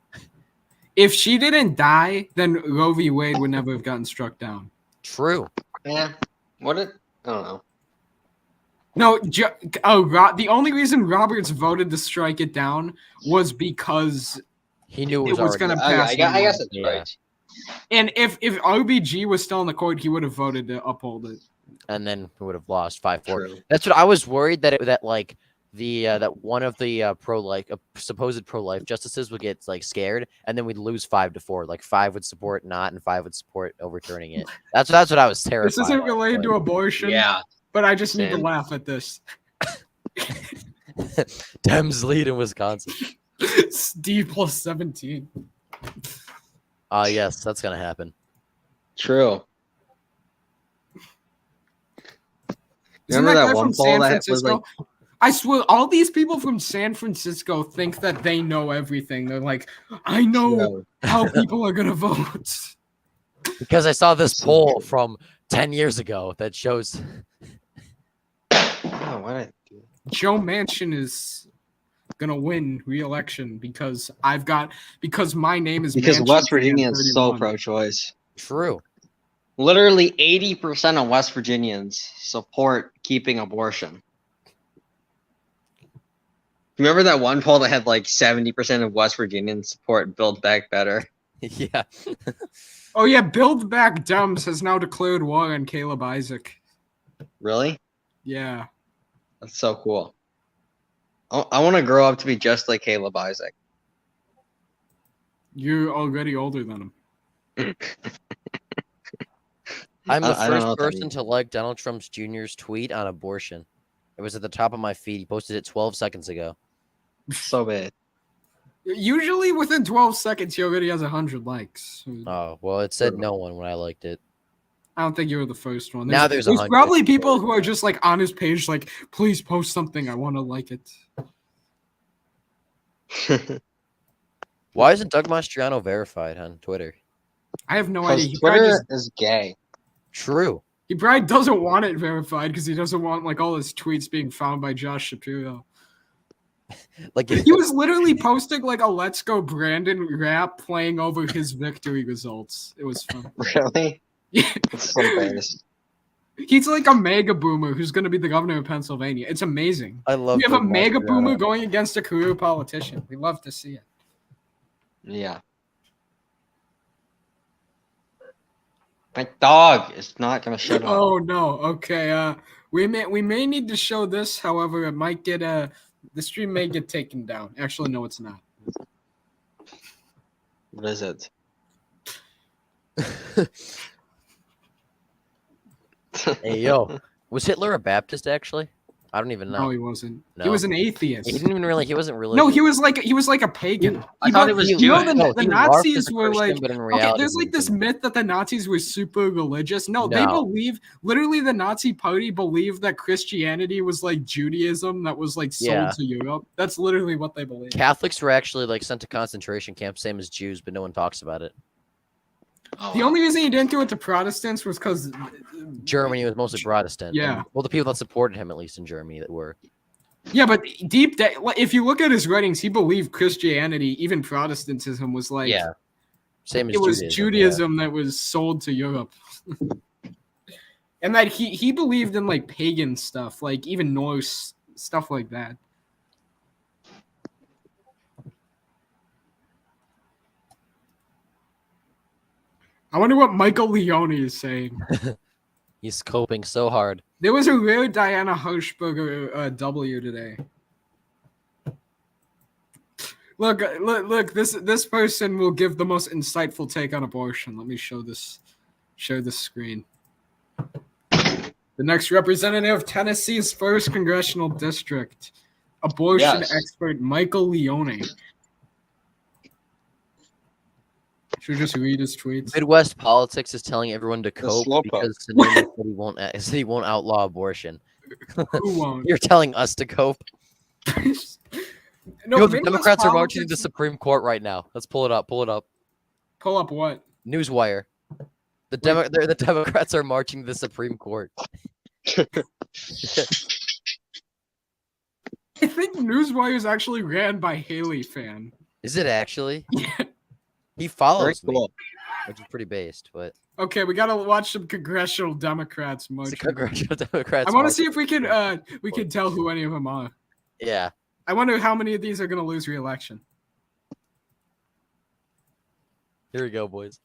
If she didn't die, then Roe v. Wade would never have gotten struck down. True. Yeah. What it? I don't know. No, the only reason Roberts voted to strike it down was because He knew it was going to pass. I guess it's Yeah. right. And if RBG was still in the court, he would have voted to uphold it. And then we would have lost 5-4. True. That's what I was worried that that one of the supposed pro-life justices would get like scared, and then we'd lose 5-4. Like 5 would support not, and 5 would support overturning it. That's what I was terrified. This isn't of, related but- to abortion. Yeah. But I just need to Same. laugh at this. Dems lead in Wisconsin. Steve plus 17. Yes, that's gonna happen. True. Isn't Remember that that guy one from poll San that was Francisco? like, I swear, all these people from San Francisco think that they know everything. They're like, I know True. how people are gonna vote. Because I saw this So poll true. from 10 years ago that shows. Oh, what did I do? Joe Manchin is gonna win re-election because my name is Because Manchin West Fan Virginia is so 31. pro-choice. True. Literally 80% of West Virginians support keeping abortion. Remember that one poll that had like 70% of West Virginians support Build Back Better? Yeah. Oh yeah, Build Back Dems has now declared war on Caleb Isaac. Really? Yeah. That's so cool. I want to grow up to be just like Caleb Isaac. You're already older than him. I'm the I don't know first what that person means. to like Donald Trump's Jr.'s tweet on abortion. It was at the top of my feed. He posted it 12 seconds ago. So bad. Usually within 12 seconds, he already has 100 likes. Oh, well, it said no one when I liked it. I don't think you were the first one. Now there's there's 100. probably people who are just like on his page, like, please post something. I want to like it. Why isn't Doug Mastriano verified on Twitter? I have no idea. Because Twitter is gay. True. He probably doesn't want it verified because he doesn't want like all his tweets being found by Josh Shapiro. Like He was literally posting like a "Let's Go Brandon" rap playing over his victory results. It was fun. Really? Yeah. It's so embarrassing. He's like a mega boomer who's going to be the governor of Pennsylvania. It's amazing. I love We have a Doug mega Mastriano. boomer going against a career politician. We love to see it. Yeah. My dog is not gonna shut up. Oh no. Okay. We may need to show this. However, it might get the stream may get taken down. Actually, no, it's not. What is it? Hey, yo. Was Hitler a Baptist, actually? I don't even know. No, he wasn't. No. He was an atheist. He didn't even really. He wasn't really. No, he was like a pagan. I thought he was You know, Jewish. No, the he Nazis morphed as a were Christian, like, but in okay, reality, there's he like this was- myth that the Nazis were super religious. No, they No. believe literally the Nazi party believed that Christianity was like Judaism that was like sold Yeah. to Europe. That's literally what they believe. Catholics were actually like sent to concentration camps, same as Jews, but no one talks about it. The only reason he didn't do it to Protestants was because Germany was mostly Protestant. Yeah. and- well, the people that supported him, at least in Germany, that were. yeah, but if you look at his writings, he believed Christianity, even Protestantism, was like Yeah. Same as it was Judaism. Judaism that was sold to Europe. And that he believed in like pagan stuff, like even Norse stuff like that. I wonder what Michael Leone is saying. He's coping so hard. There was a rare Diana Hirschberger W today. Look! This person will give the most insightful take on abortion. Let me share this screen. The next representative of Tennessee's 1st congressional district, abortion Yes. expert Michael Leone. Should we just read his tweets? Midwest politics is telling everyone to cope slow because Sununu said he won't outlaw abortion. Who won't? You're telling us to cope. No, Yo, the Midwest Democrats are marching to the politics- Supreme Court right now. Let's pull it up. Pull it up. Pull up what? Newswire. The Democrats are marching to the Supreme Court. I think Newswire is actually ran by Haley fan. Is it actually? Yeah. He Very follows me, cool. which is pretty based, but Okay, we gotta watch some congressional Democrats it's march. the congressional Democrats. I want to marching. see if we can tell who any of them are. Yeah. I wonder how many of these are gonna lose re-election. Here we go, boys.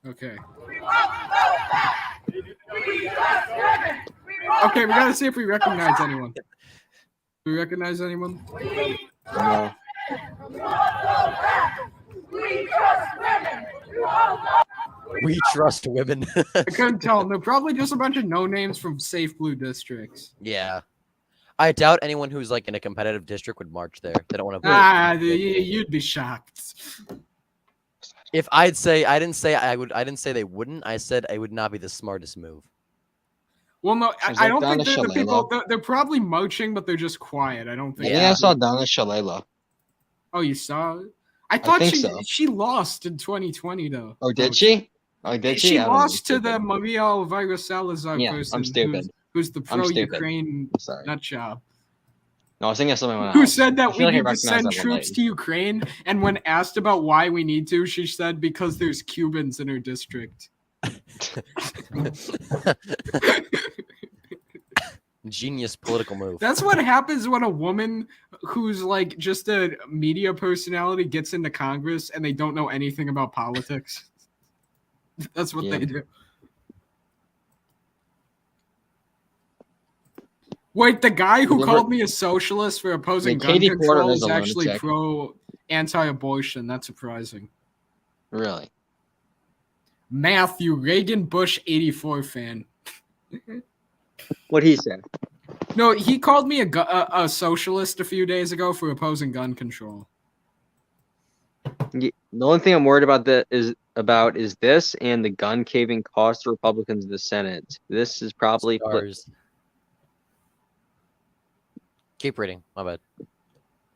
Okay. Okay, we gotta see if we recognize anyone. Do we recognize anyone? No. We trust women. I couldn't tell. They're probably just a bunch of no names from safe blue districts. Yeah. I doubt anyone who's like in a competitive district would march there. They don't want to vote. You'd be shocked. If I'd say I didn't say I would, I didn't say they wouldn't. I said it would not be the smartest move. Well, no, Is I that don't Donna think they're the Shalala? people. They're probably marching, but they're just quiet. I don't I think. think I saw Donna Shalala. Oh, you saw it? I thought think so. she lost in 2020 though. Oh, did she? Oh, did she? She I don't know. lost to the Maria Elvira Salazar Yeah, person. I'm stupid. Who's the I'm stupid. pro-Ukraine I'm sorry. nut job? No, I was thinking of someone else. Who said that I we feel like I need to recognize send that troops name. to Ukraine? And when asked about why we need to, she said because there's Cubans in her district. Genius political move. That's what happens when a woman who's like just a media personality gets into Congress and they don't know anything about politics. That's what they do. Wait, the guy who called me a socialist for opposing gun Katie Porter control is is a actually lunatic. anti-abortion. That's surprising. Really? Matthew, Reagan Bush 84 fan. What'd he say? No, he called me a socialist a few days ago for opposing gun control. The only thing I'm worried about is this and the gun caving cost the Republicans the Senate. This is probably Stars. Keep reading. My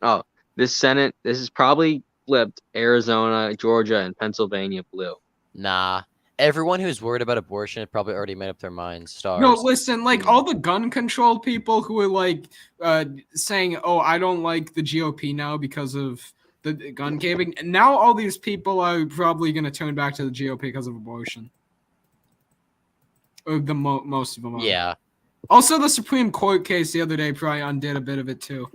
bad. This is probably flipped Arizona, Georgia, and Pennsylvania blue. Nah. Everyone who's worried about abortion has probably already made up their minds. Stars. No, listen, like all the gun control people who are like saying, "Oh, I don't like the GOP now because of the gun caving." And now all these people are probably going to turn back to the GOP because of abortion. Or most of them are. Yeah. Also, the Supreme Court case the other day probably undid a bit of it too.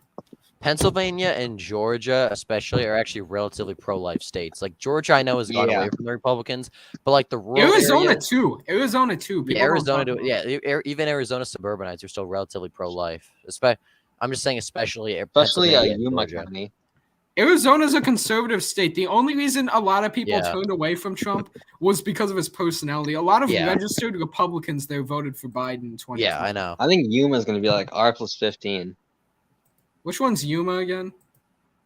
Pennsylvania and Georgia, especially, are actually relatively pro-life states. Like Georgia, I know has gone away from the Republicans, but like the rural Arizona areas, too. Arizona too. yeah, even Arizona suburbanites are still relatively pro-life. I'm just saying, especially Pennsylvania and Yuma Georgia. County. Arizona's a conservative state. The only reason a lot of people Yeah. turned away from Trump was because of his personality. A lot of Yeah. registered Republicans there voted for Biden in 2020. Yeah, I know. I think Yuma's going to be like R+15. Which one's Yuma again?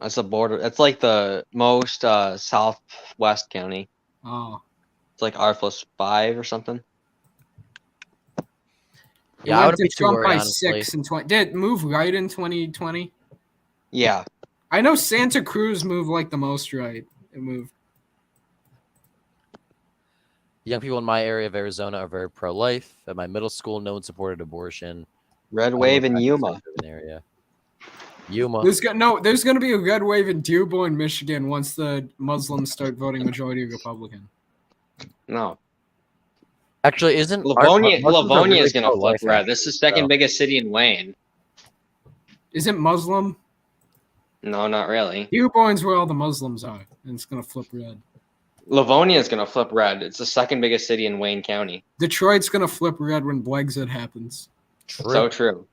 That's the border. That's like the most southwest county. Oh. It's like R+5 or something. Yeah, I went wouldn't to be too Trump worried, by honestly. 6 in 20. Did it move right in 2020? Yeah. I know Santa Cruz moved like the most right. It moved. Young people in my area of Arizona are very pro-life. At my middle school, no one supported abortion. Red wave in Yuma. Area. Yuma. There's going to be a red wave in Dearborn, Michigan once the Muslims start voting majority Republican. No. Actually, isn't Livonia Muslims are really is going to flip pro-life, red. This is the second so. biggest city in Wayne. Isn't Muslim? No, not really. Dearborn's where all the Muslims are, and it's going to flip red. Livonia is going to flip red. It's the second biggest city in Wayne County. Detroit's going to flip red when Brexit happens. True. So true.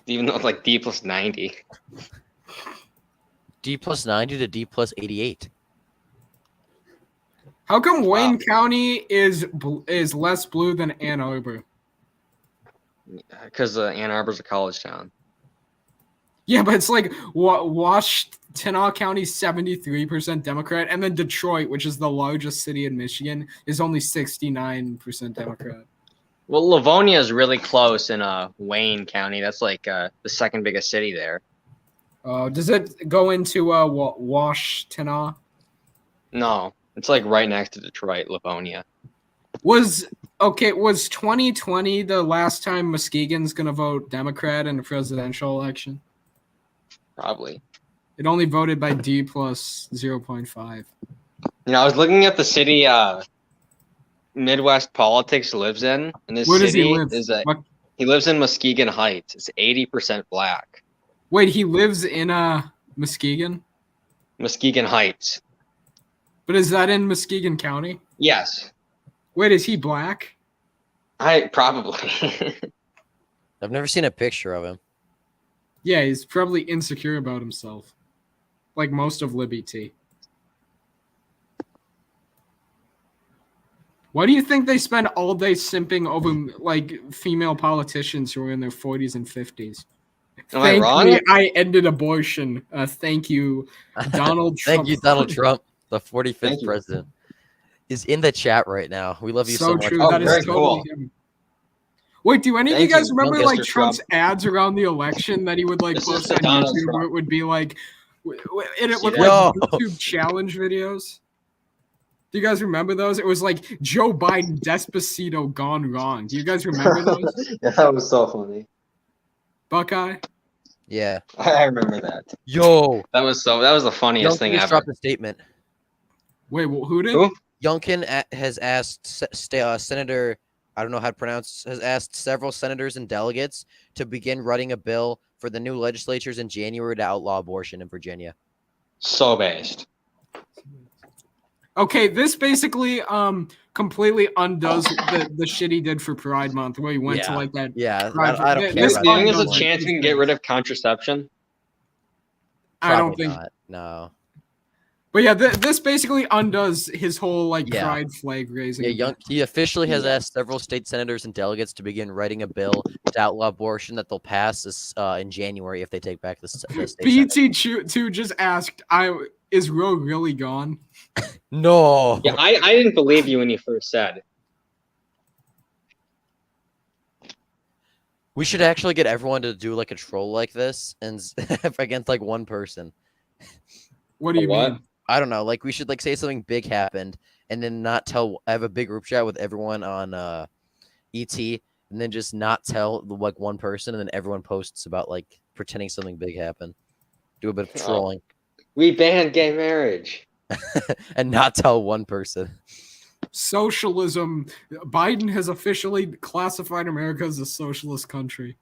Even though it's like D+90. D+90 to D+88. How come Wayne County is less blue than Ann Arbor? Because Ann Arbor's a college town. Yeah, but it's like Washtenaw County 73% Democrat, and then Detroit, which is the largest city in Michigan, is only 69% Democrat. Well, Livonia is really close in Wayne County. That's like the second biggest city there. Does it go into Washtenaw? No, it's like right next to Detroit, Livonia. Was 2020 the last time Muskegon's going to vote Democrat in a presidential election? Probably. It only voted by D plus 0.5. You know, I was looking at the city Midwest politics lives in, and this Where does city he live? he lives in Muskegon Heights. It's 80% black. Wait, he lives in Muskegon? Muskegon Heights. But is that in Muskegon County? Yes. Wait, is he black? I probably. I've never seen a picture of him. Yeah, he's probably insecure about himself. Like most of Libby T. Why do you think they spend all day simping over like female politicians who are in their 40s and 50s? Am I wrong? Thankfully, I ended abortion. Thank you, Donald Trump. Thank you, Donald Trump, the 45th Thank you. president, is in the chat right now. We love you so, So much. true. Oh, That is very totally cool. him. Wait, do any of Thank you guys you, remember Mr. like Trump's Trump. ads around the election that he would like This post is on Donald YouTube, Trump. where it would be like, and it See looked that? like No. YouTube challenge videos? Do you guys remember those? It was like Joe Biden Despacito gone wrong. Do you guys remember those? Yeah, that was so funny. Buckeye? Yeah. I remember that. Yo. That was the funniest Youngkin thing just ever. dropped a statement. Wait, well, who did? Who? Youngkin has asked Senator, I don't know how to pronounce, has asked several senators and delegates to begin writing a bill for the new legislatures in January to outlaw abortion in Virginia. So based. Okay, this basically completely undoes the shit he did for Pride Month, where he went to Yeah. like that. Yeah, Pride- I don't care this about Do you think that. there's a undoes chance we can get rid of contraception? I don't Probably think. not. No. But yeah, this basically undoes his whole like Yeah. Pride flag raising. Yeah, he officially has Yeah. asked several state senators and delegates to begin writing a bill to outlaw abortion that they'll pass this in January if they take back the state Senate. BT2 just asked, is Roe really gone? No. Yeah, I didn't believe you when you first said. We should actually get everyone to do like a troll like this and against like one person. What do you What? mean? I don't know. Like we should like say something big happened and then not tell. I have a big group chat with everyone on ET and then just not tell like one person and then everyone posts about like pretending something big happened. Do a bit of Oh. trolling We banned gay marriage. and not tell one person. Socialism. Biden has officially classified America as a socialist country.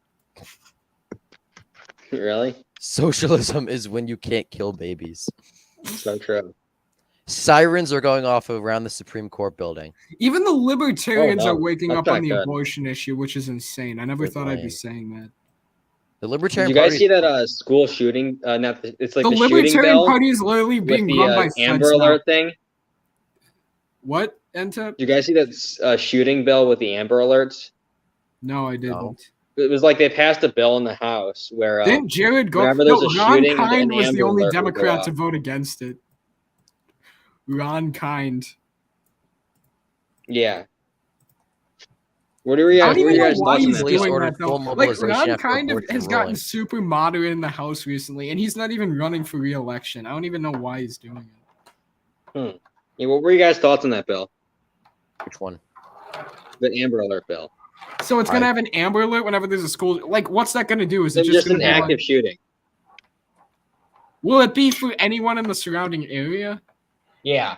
Really? Socialism is when you can't kill babies. So true. Sirens are going off around the Supreme Court building. Even the libertarians Oh, no. are waking That's up on not the good. abortion issue, which is insane. I never They're thought I'd be lying. saying that. The Did Libertarian you guys Party. see that school shooting? It's like The the shooting libertarian bill party is literally with being run by the Amber feds now. Alert thing. What, Entep? Did you guys see that shooting bill with the Amber Alerts? No, I didn't. No. It was like they passed a bill in the House where Didn't Jared go? whenever No, there's a Ron shooting, Kind an was the Amber only Alert will go Democrat off. to vote against it. Ron Kind. Yeah. What are I you don't guys? What are even you know guys why thoughts on he's that Police doing bill? ordered that though. full Like mobilization Ron after Kind abortion has ruling. gotten super moderate in the House recently, and he's not even running for re-election. I don't even know why he's doing it. Yeah, what were you guys' thoughts on that bill? Which one? The Amber Alert bill. So it's gonna have an Amber Alert whenever there's a school. Like, what's that gonna do? Is it It's just just gonna an be active like, shooting. will it be for anyone in the surrounding area? Yeah.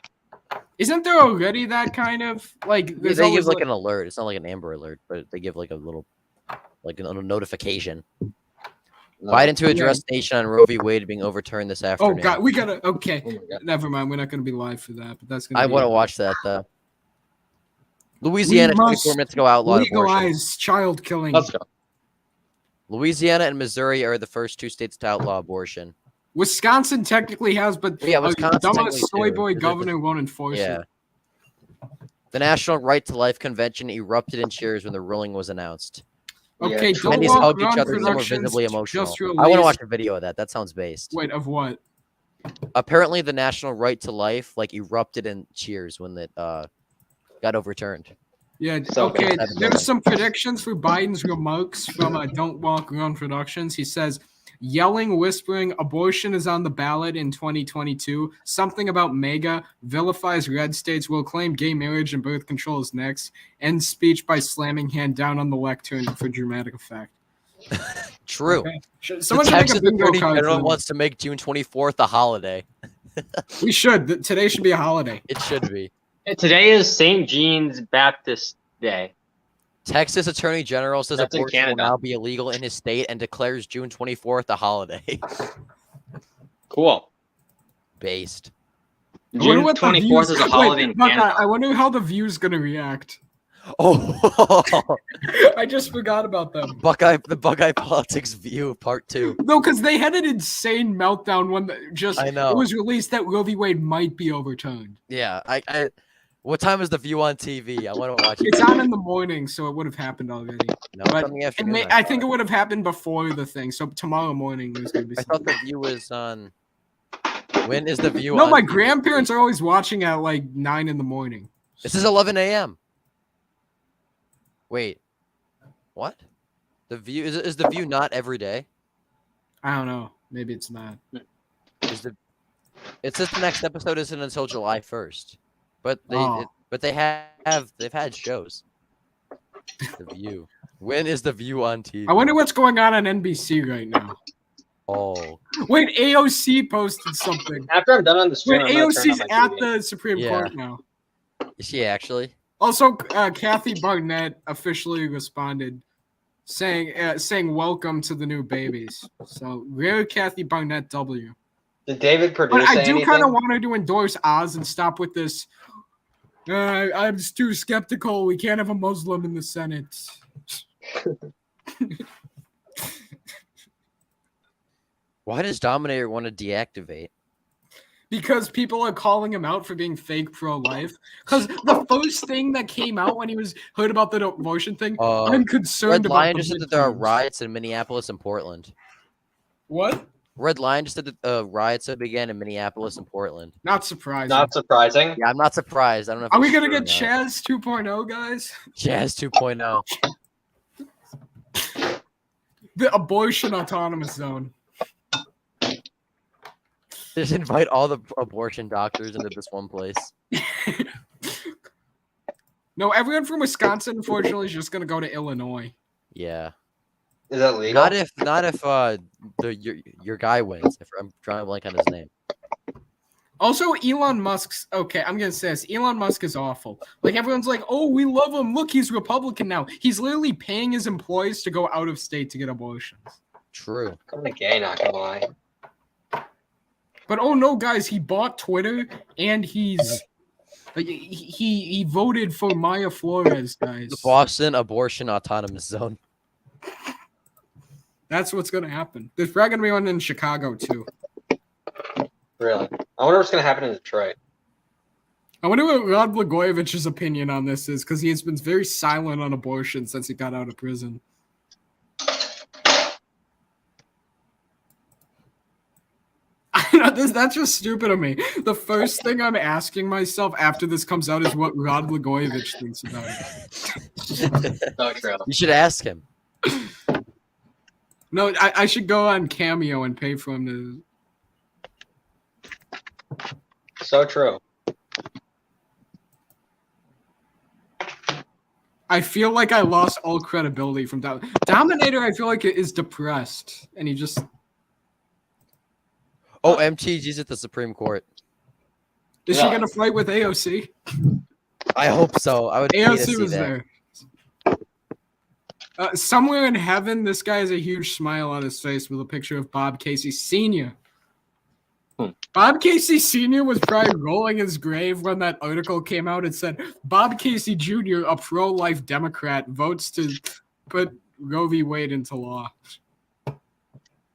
Isn't there already that kind of like? There's They always give like an alert. It's not like an Amber Alert, but they give like a little, like a notification. Biden to address nation on Roe v. Wade being overturned this Oh afternoon. god, we gotta. Okay, Oh my God. never mind. We're not gonna be live for that, but that's gonna. I be want to watch that though. Louisiana, 24 must minutes ago, outlawed abortion. legalize child killing. Let's go. Louisiana and Missouri are the first two states to outlaw abortion. Wisconsin technically has, but Yeah, Wisconsin dumbass technically soy too, boy 'cause it governor won't enforce Yeah. it. The National Right to Life Convention erupted in cheers when the ruling was announced. Okay, Yeah, don't Many walk hugged each around other. Some were productions visibly emotional. just I want released- to watch a video of that. That sounds based. Wait, of what? Apparently, the National Right to Life like erupted in cheers when it got overturned. Yeah, So okay. bad. There's some predictions for Biden's remarks from Don't Walk Around Productions. He says, yelling, whispering, abortion is on the ballot in 2022. Something about MAGA, vilifies red states, will claim gay marriage and birth control is next. Ends speech by slamming hand down on the lectern for dramatic effect. True. Okay. The Someone should make Texas a bingo Attorney card. General for them. wants to make June 24th a holiday. We should. Today should be a holiday. It should be. Today is St. Jean's Baptist Day. Texas Attorney General says That's in abortion will Canada. now be illegal in his state and declares June 24th a holiday. Cool. Based. I wonder June what the 24th views- is a holiday in Wait, Buckeye, Canada. I wonder how the view's gonna react. Oh, I just forgot about them. the Buckeye Politics View Part 2. No, because they had an insane meltdown when I know. it was released that Roe v. Wade might be overturned. Yeah, What time is The View on TV? I want to watch it. It's on in the morning, so it would have happened already. No, it's But on the afternoon. I think it would have happened before the thing. So tomorrow morning there's gonna be. I thought The View was on. When is The View No, on my TV? grandparents are always watching at like 9 in the morning. This is 11 a.m. Wait, what? The View is The View not every day? I don't know. Maybe it's not. It says the next episode isn't until July 1st, but Oh. they've had shows. The View. When is The View on TV? I wonder what's going on NBC right now. Oh, Wait, AOC posted something. After I'm done on the stream, Wait, I'm gonna turn AOC's on my at TV. the Supreme Yeah. Court now. is she actually? Also, Kathy Barnett officially responded, saying welcome to the new babies. So, rare Kathy Barnett W. Did David But Perdue I say do anything? kind of want her to endorse Oz and stop with this. I'm just too skeptical. We can't have a Muslim in the Senate. Why does Dominator want to deactivate? Because people are calling him out for being fake pro-life. Because the first thing that came out when he was heard about the abortion thing, I'm concerned Red about Lion the just said that there are midterms. riots in Minneapolis and Portland. What? Red Lion just said that riots have began in Minneapolis and Portland. Not surprising. Not surprising. Yeah, I'm not surprised. I don't know. If Are we it's gonna true or get not. Chaz 2.0, guys? Jazz 2.0? The abortion autonomous zone. Just invite all the abortion doctors into this one place. No, everyone from Wisconsin, unfortunately, is just gonna go to Illinois. Yeah. Is that legal? Not if your guy wins. I'm trying to blank on his name. Also, Elon Musk's okay. I'm gonna say this. Elon Musk is awful. Like everyone's like, "Oh, we love him. Look, he's Republican now." He's literally paying his employees to go out of state to get abortions. True. Kind of gay, not gonna lie. But oh no, guys, he bought Twitter and he's he voted for Maya Flores, guys. The Boston Abortion Autonomous Zone. That's what's gonna happen. There's probably gonna be one in Chicago too. Really? I wonder what's gonna happen in Detroit. I wonder what Rod Blagojevich's opinion on this is, because he has been very silent on abortion since he got out of prison. I know that's just stupid of me. The first thing I'm asking myself after this comes out is what Rod Blagojevich thinks about it. So true. You should ask him. No, I should go on Cameo and pay for him to. So true. I feel like I lost all credibility from Dominator. I feel like it is depressed, and he just. Oh, MTG's at the Supreme Court. Is she gonna fight with AOC? I hope so. I would. pay to AOC see was that. there. Somewhere in heaven, this guy has a huge smile on his face with a picture of Bob Casey Sr. Bob Casey Sr. was probably rolling his grave when that article came out. It said, Bob Casey Jr., a pro-life Democrat, votes to put Roe v. Wade into law.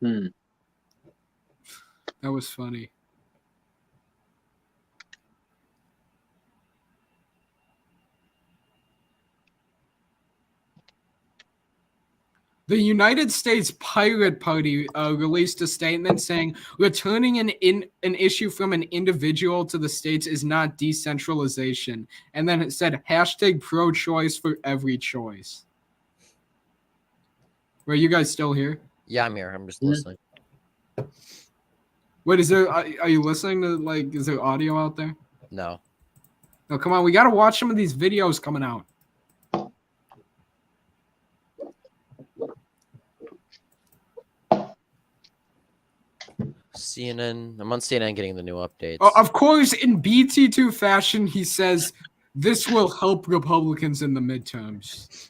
Hmm. That was funny. The United States Pirate Party released a statement saying returning an issue from an individual to the states is not decentralization. And then it said hashtag pro-choice for every choice. Were you guys still here? Yeah, I'm here. I'm just listening. Wait, is there? Are you listening to like? Is there audio out there? No. No, come on. We got to watch some of these videos coming out. CNN. I'm on CNN getting the new updates. Of course, in BT2 fashion, he says this will help Republicans in the midterms.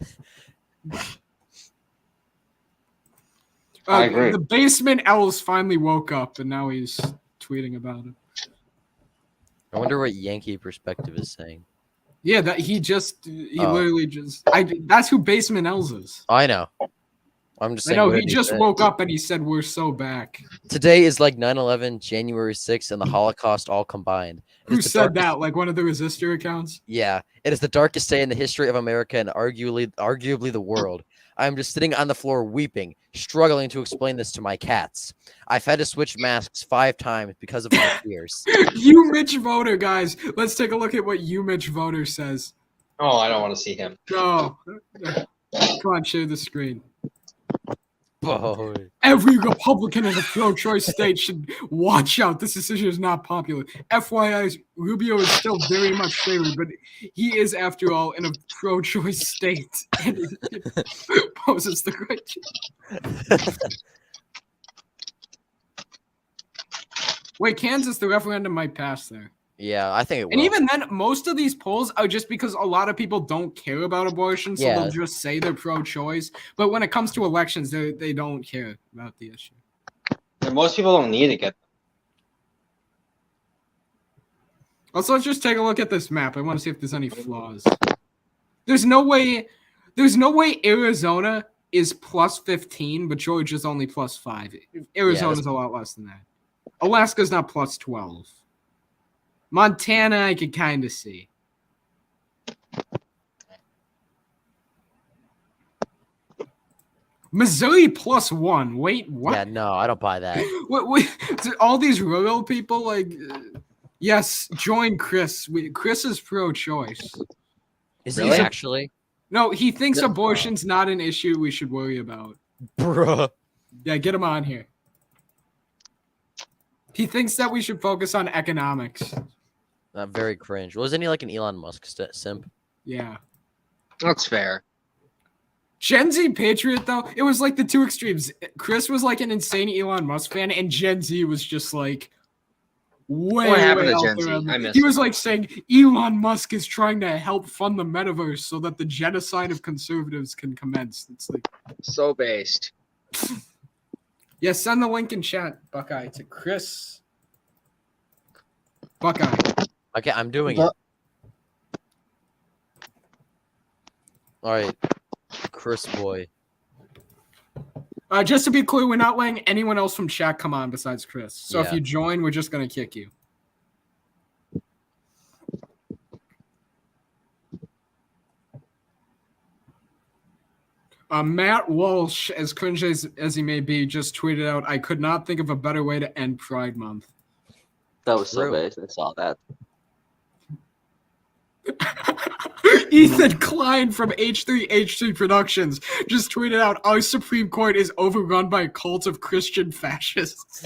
I agree. The basement elves finally woke up, and now he's tweeting about it. I wonder what Yankee Perspective is saying. Yeah, that he literally just. That's who Basement Elves is. Oh, I know. I'm just I saying. know what he did just say? woke up and he said we're so back. Today is like 9/11, January 6th, and the Holocaust all combined. It Who is the said darkest. that? Like one of the resistor accounts? Yeah, it is the darkest day in the history of America and arguably the world. I am just sitting on the floor weeping, struggling to explain this to my cats. I've had to switch masks 5 times because of my fears. You Mitch Voter, guys. Let's take a look at what you Mitch Voter says. Oh, I don't want to see him. Go. Come on, share the screen. Boy. Every Republican in a pro-choice state should watch out. This decision is not popular. FYI, Rubio is still very much favored, but he is, after all, in a pro-choice state, and it poses the question. Wait, Kansas, the referendum might pass there. Yeah, I think it will. And even then, most of these polls are just because a lot of people don't care about abortion, so they'll just say they're pro-choice. But when it comes to elections, they don't care about the issue. And most people don't need to get them. Also, let's just take a look at this map. I want to see if there's any flaws. There's no way Arizona is plus 15, but Georgia's only plus 5. Arizona's a lot less than that. Alaska's not plus 12. Montana, I could kind of see. Missouri plus 1. Wait, what? Yeah, no, I don't buy that. Wait, all these rural people, like, yes, join Chris. Chris is pro-choice. Is Really? he actually? No, he thinks abortion's not an issue we should worry about. Bruh. Yeah, get him on here. He thinks that we should focus on economics. Very cringe. Wasn't he like an Elon Musk simp? Yeah. That's fair. Gen Z Patriot, though, it was like the two extremes. Chris was like an insane Elon Musk fan, and Gen Z was just like way, What happened way to out Gen there Z? on the- I missed He it. was like saying Elon Musk is trying to help fund the metaverse so that the genocide of conservatives can commence. It's like, So based. yeah, send the link in chat, Buckeye, to Chris. Buckeye. Okay, I'm doing it. All right, Chris boy. Just to be clear, we're not letting anyone else from chat come on besides Chris. So if Yeah. you join, we're just going to kick you. Matt Walsh, as cringe as he may be, just tweeted out, I could not think of a better way to end Pride Month. That was so True. base. I saw that. Ethan Klein from H3H3 Productions just tweeted out, our Supreme Court is overrun by a cult of Christian fascists.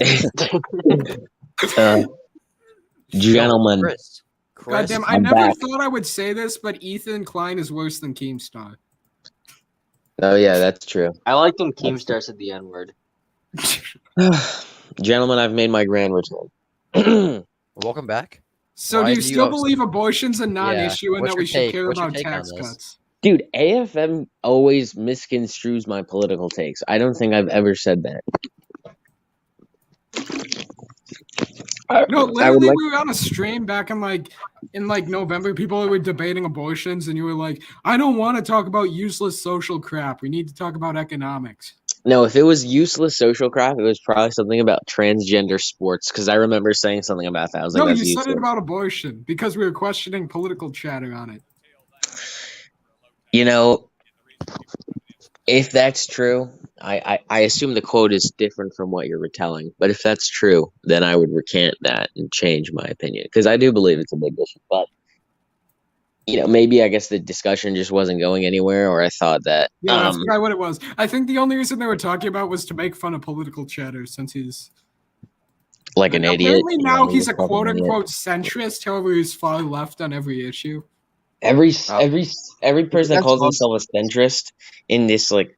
Gentlemen, Chris. Goddamn, I I'm never back. thought I would say this, but Ethan Klein is worse than Keemstar. oh yeah, that's true. I like them Keemstar said the N-word. Gentlemen, I've made my grand return. Welcome back. So Why do you do you still have- believe abortion's a non-issue and What's that your we should take? care What's your about take on tax this? cuts? Dude, AFM always misconstrues my political takes. I don't think I've ever said that. No, I would literally, like- we were on a stream back in November. People were debating abortions, and you were like, "I don't want to talk about useless social crap. We need to talk about economics." No, if it was useless social crap, it was probably something about transgender sports. Because I remember saying something about that. I was like, No, that's you useless. said it about abortion because we were questioning political chatter on it. You know, if that's true, I assume the quote is different from what you're retelling. But if that's true, then I would recant that and change my opinion. Because I do believe it's a big issue. But, you know, maybe I guess the discussion just wasn't going anywhere, or I thought that. Yeah, that's probably what it was. I think the only reason they were talking about was to make fun of political chatter, since he's like an idiot. apparently you now know, he's a fucking quote idiot. unquote centrist. However, he's far left on every issue. Every person that calls That's himself a centrist in this like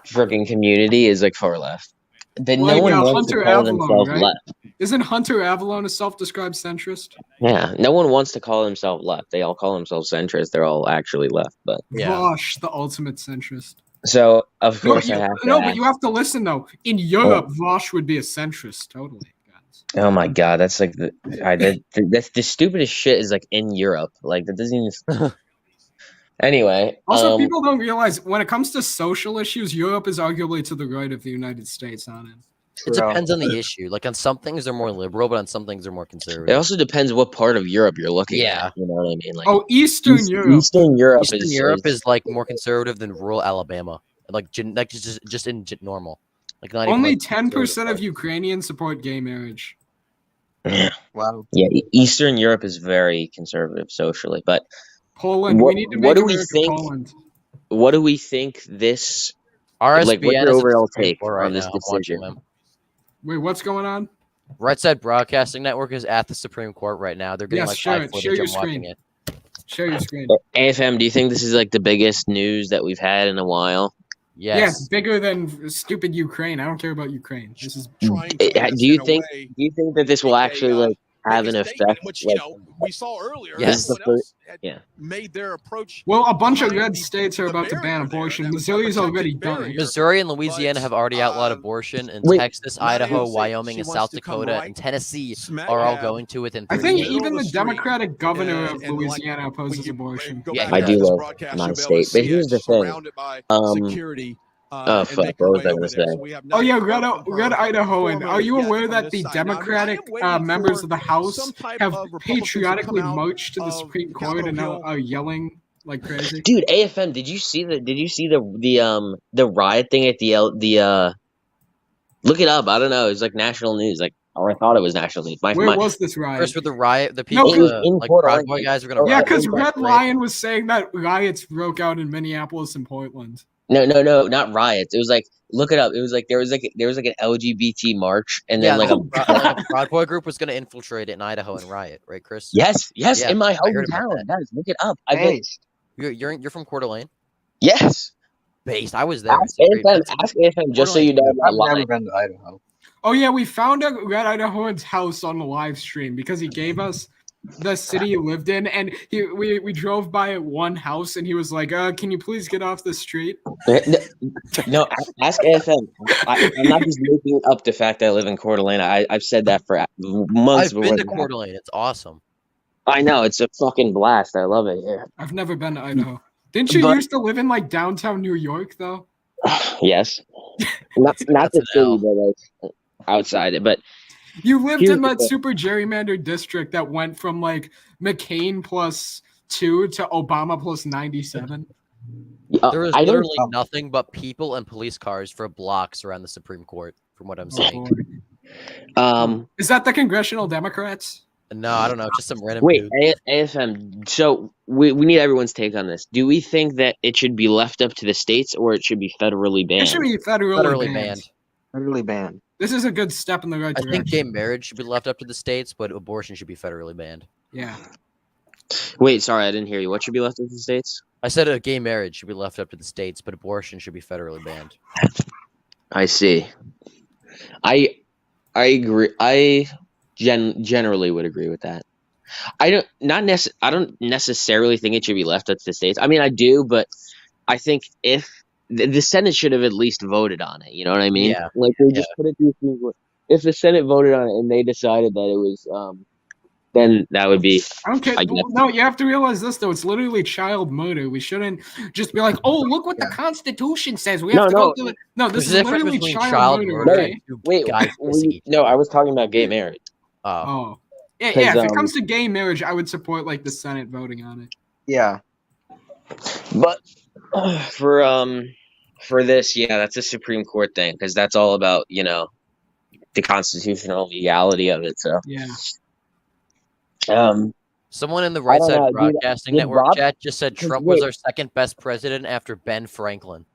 freaking community is like far left. Then Like, no one wants Hunter to call Avalon, themselves right? left. Isn't Hunter Avalon a self-described centrist? Yeah, no one wants to call themselves left. They all call themselves centrist. They're all actually left. But Yeah. Vosh, the ultimate centrist. so of No, course I have to. but ask- you have to listen though. In Europe, Vosh would be a centrist, totally. Guys. Oh my god, that's like that's the stupidest shit is like in Europe. Like that doesn't even. Anyway, Also, people don't realize when it comes to social issues, Europe is arguably to the right of the United States on it. It depends on the issue. Like on some things they're more liberal, but on some things they're more it conservative. also depends what part of Europe you're looking Yeah. at. You know what I mean? Like Oh, Eastern Europe. Eastern Europe Eastern Europe is like more conservative than rural Alabama. Like just in normal. Like not even Only like 10% of Ukrainians support gay marriage. Wow. Yeah, Eastern Europe is very conservative socially, but Poland, we need to make America Poland. what do we think this RSBN like what's your is at the overall Supreme take Court right on this now. I'm watching decision? them. Wait, what's going on? Right Side Broadcasting Network is at the Supreme Court right now. They're getting Yes, like share live it. footage. Share your I'm watching screen. it. Share your screen. AFM, do you think this is like the biggest news that we've had in a while? Yeah, Yes. it's bigger than stupid Ukraine. I don't care about Ukraine. This is Do you think that this will actually like have an effect? Which Like, we saw earlier. Yes. Everyone else had yeah. made their approach. well, a bunch of red behind states are the about to ban barrier abortion. there, that Missouri's already protected done it. barrier. Missouri and Louisiana But, have already outlawed abortion, and wait, Texas, Nadia Idaho, said Wyoming, she and wants South to come Dakota, right and Tennessee smack are all dab going to within I 3 think years. middle even of the the street, Democratic governor of and like, Louisiana when opposes you abortion. go Yeah, back he I to do this love broadcast, my you'll be able to state, but see here's it the thing. surrounded by security. Oh And fuck, make what her was way I over gonna there. say? So we have Oh not yeah, heard from Red her Idahoan. Are formally you yet aware from that this the side. Now, I mean, I Democratic am waiting members for of the House some type have of Republicans to come patriotically out marched to the of Supreme Court Capitol and now Hill. are yelling like crazy? Dude, AFM, did you see the riot thing at the look it up. I don't know. It's like national news. Like, or I thought it was national news. Where was this riot? First with the riot, the No, people, cause- the in like Portland, Proud Boy guys are going to yeah, riot. because in Red Portland. Lion was saying that riots broke out in Minneapolis and Portland. No, not riots. It was like look it up. It was like there was like an LGBT march, and Yeah, then like like a Proud Boy group was going to infiltrate it in Idaho and riot, right, Chris? yes, Yeah, in my I heard about hometown. that. Guys, look it up. I've been You're from Coeur d'Alene? yes. Based. I was there. Ask AFM just so you know I'm not I've never lying. been to Idaho. Oh yeah, we found a Red Idahoan's house on the live stream because he gave us the city he lived in, and we drove by one house, and he was like, "Can you please get off the street?" No, ask AFM. I'm not just making up the fact that I live in Coeur d'Alene. I've said that for months. I've been to before Coeur that. d'Alene. It's awesome. I know it's a fucking blast. I love it here. I've never been to Idaho. Didn't you But- used to live in like downtown New York though? Yes, not That's the an city, L. but like outside it. But You lived Here's in the that thing. super gerrymandered district that went from like McCain +2 to Obama +97. There was I don't. literally nothing but people and police cars for blocks around the Supreme Court, from what I'm seeing. Is that the congressional Democrats? No, I don't know. Just some random Wait, dude. AFM. So we need everyone's take on this. Do we think that it should be left up to the states or it should be federally banned? It should be federally banned. Literally banned. This is a good step in the right I direction. think gay marriage should be left up to the states, but abortion should be federally banned. Yeah. Wait, sorry, I didn't hear you. What should be left up to the states? I said a gay marriage should be left up to the states, but abortion should be federally banned. I see. I agree. I generally would agree with that. I don't necessarily think it should be left up to the states. I mean, I do, but I think if the Senate should have at least voted on it, you know what I mean? Yeah. Like they just put it through. If the Senate voted on it and they decided that it was, then that would be. I don't care. I guess. No, you have to realize this though. It's literally child murder. We shouldn't just be like, "Oh, look what the Constitution says." We have to go through it. No, this is There's a difference literally between child murder. murder. Okay? and two Wait, guys kissing each no, other. I was talking about gay marriage. Oh. Oh, yeah. 'Cause, If it comes to gay marriage, I would support like the Senate voting on it. Yeah. But for this, yeah, that's a Supreme Court thing because that's all about the constitutional legality of it. So Yeah. Someone in the Right don't Side know, dude. Broadcasting Did Network Rob- chat just said Trump was our second best president after Ben Franklin.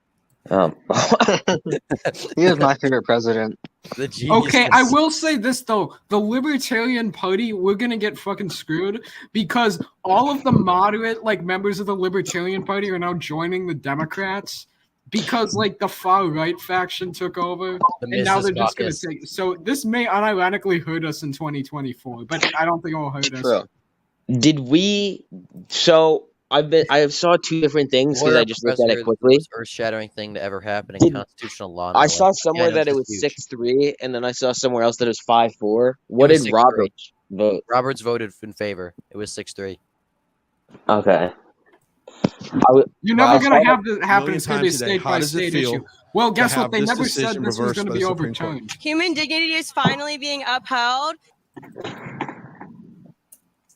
He is my favorite president. The genius. Okay, I will say this though: the Libertarian Party, we're gonna get fucking screwed because all of the moderate members of the Libertarian Party are now joining the Democrats because the far right faction took over, and now they're just gonna take. So this may unironically hurt us in 2024, but I don't think it will hurt us. True. Did we? So I saw two different things because I just looked at it quickly. The most earth-shattering thing to ever happen in constitutional law. I saw somewhere that it was huge. 6-3, and then I saw somewhere else that it was 5-4. What was did 6-3. Roberts vote? Roberts voted in favor. It was 6-3. Okay. You're never Wow. going to have this happen. Million It's going to be a times a day. state How by does it state feel issue. Well, guess what? have They this never said decision this was reversed going to by be the Supreme Court? overturned. Human dignity is finally being upheld.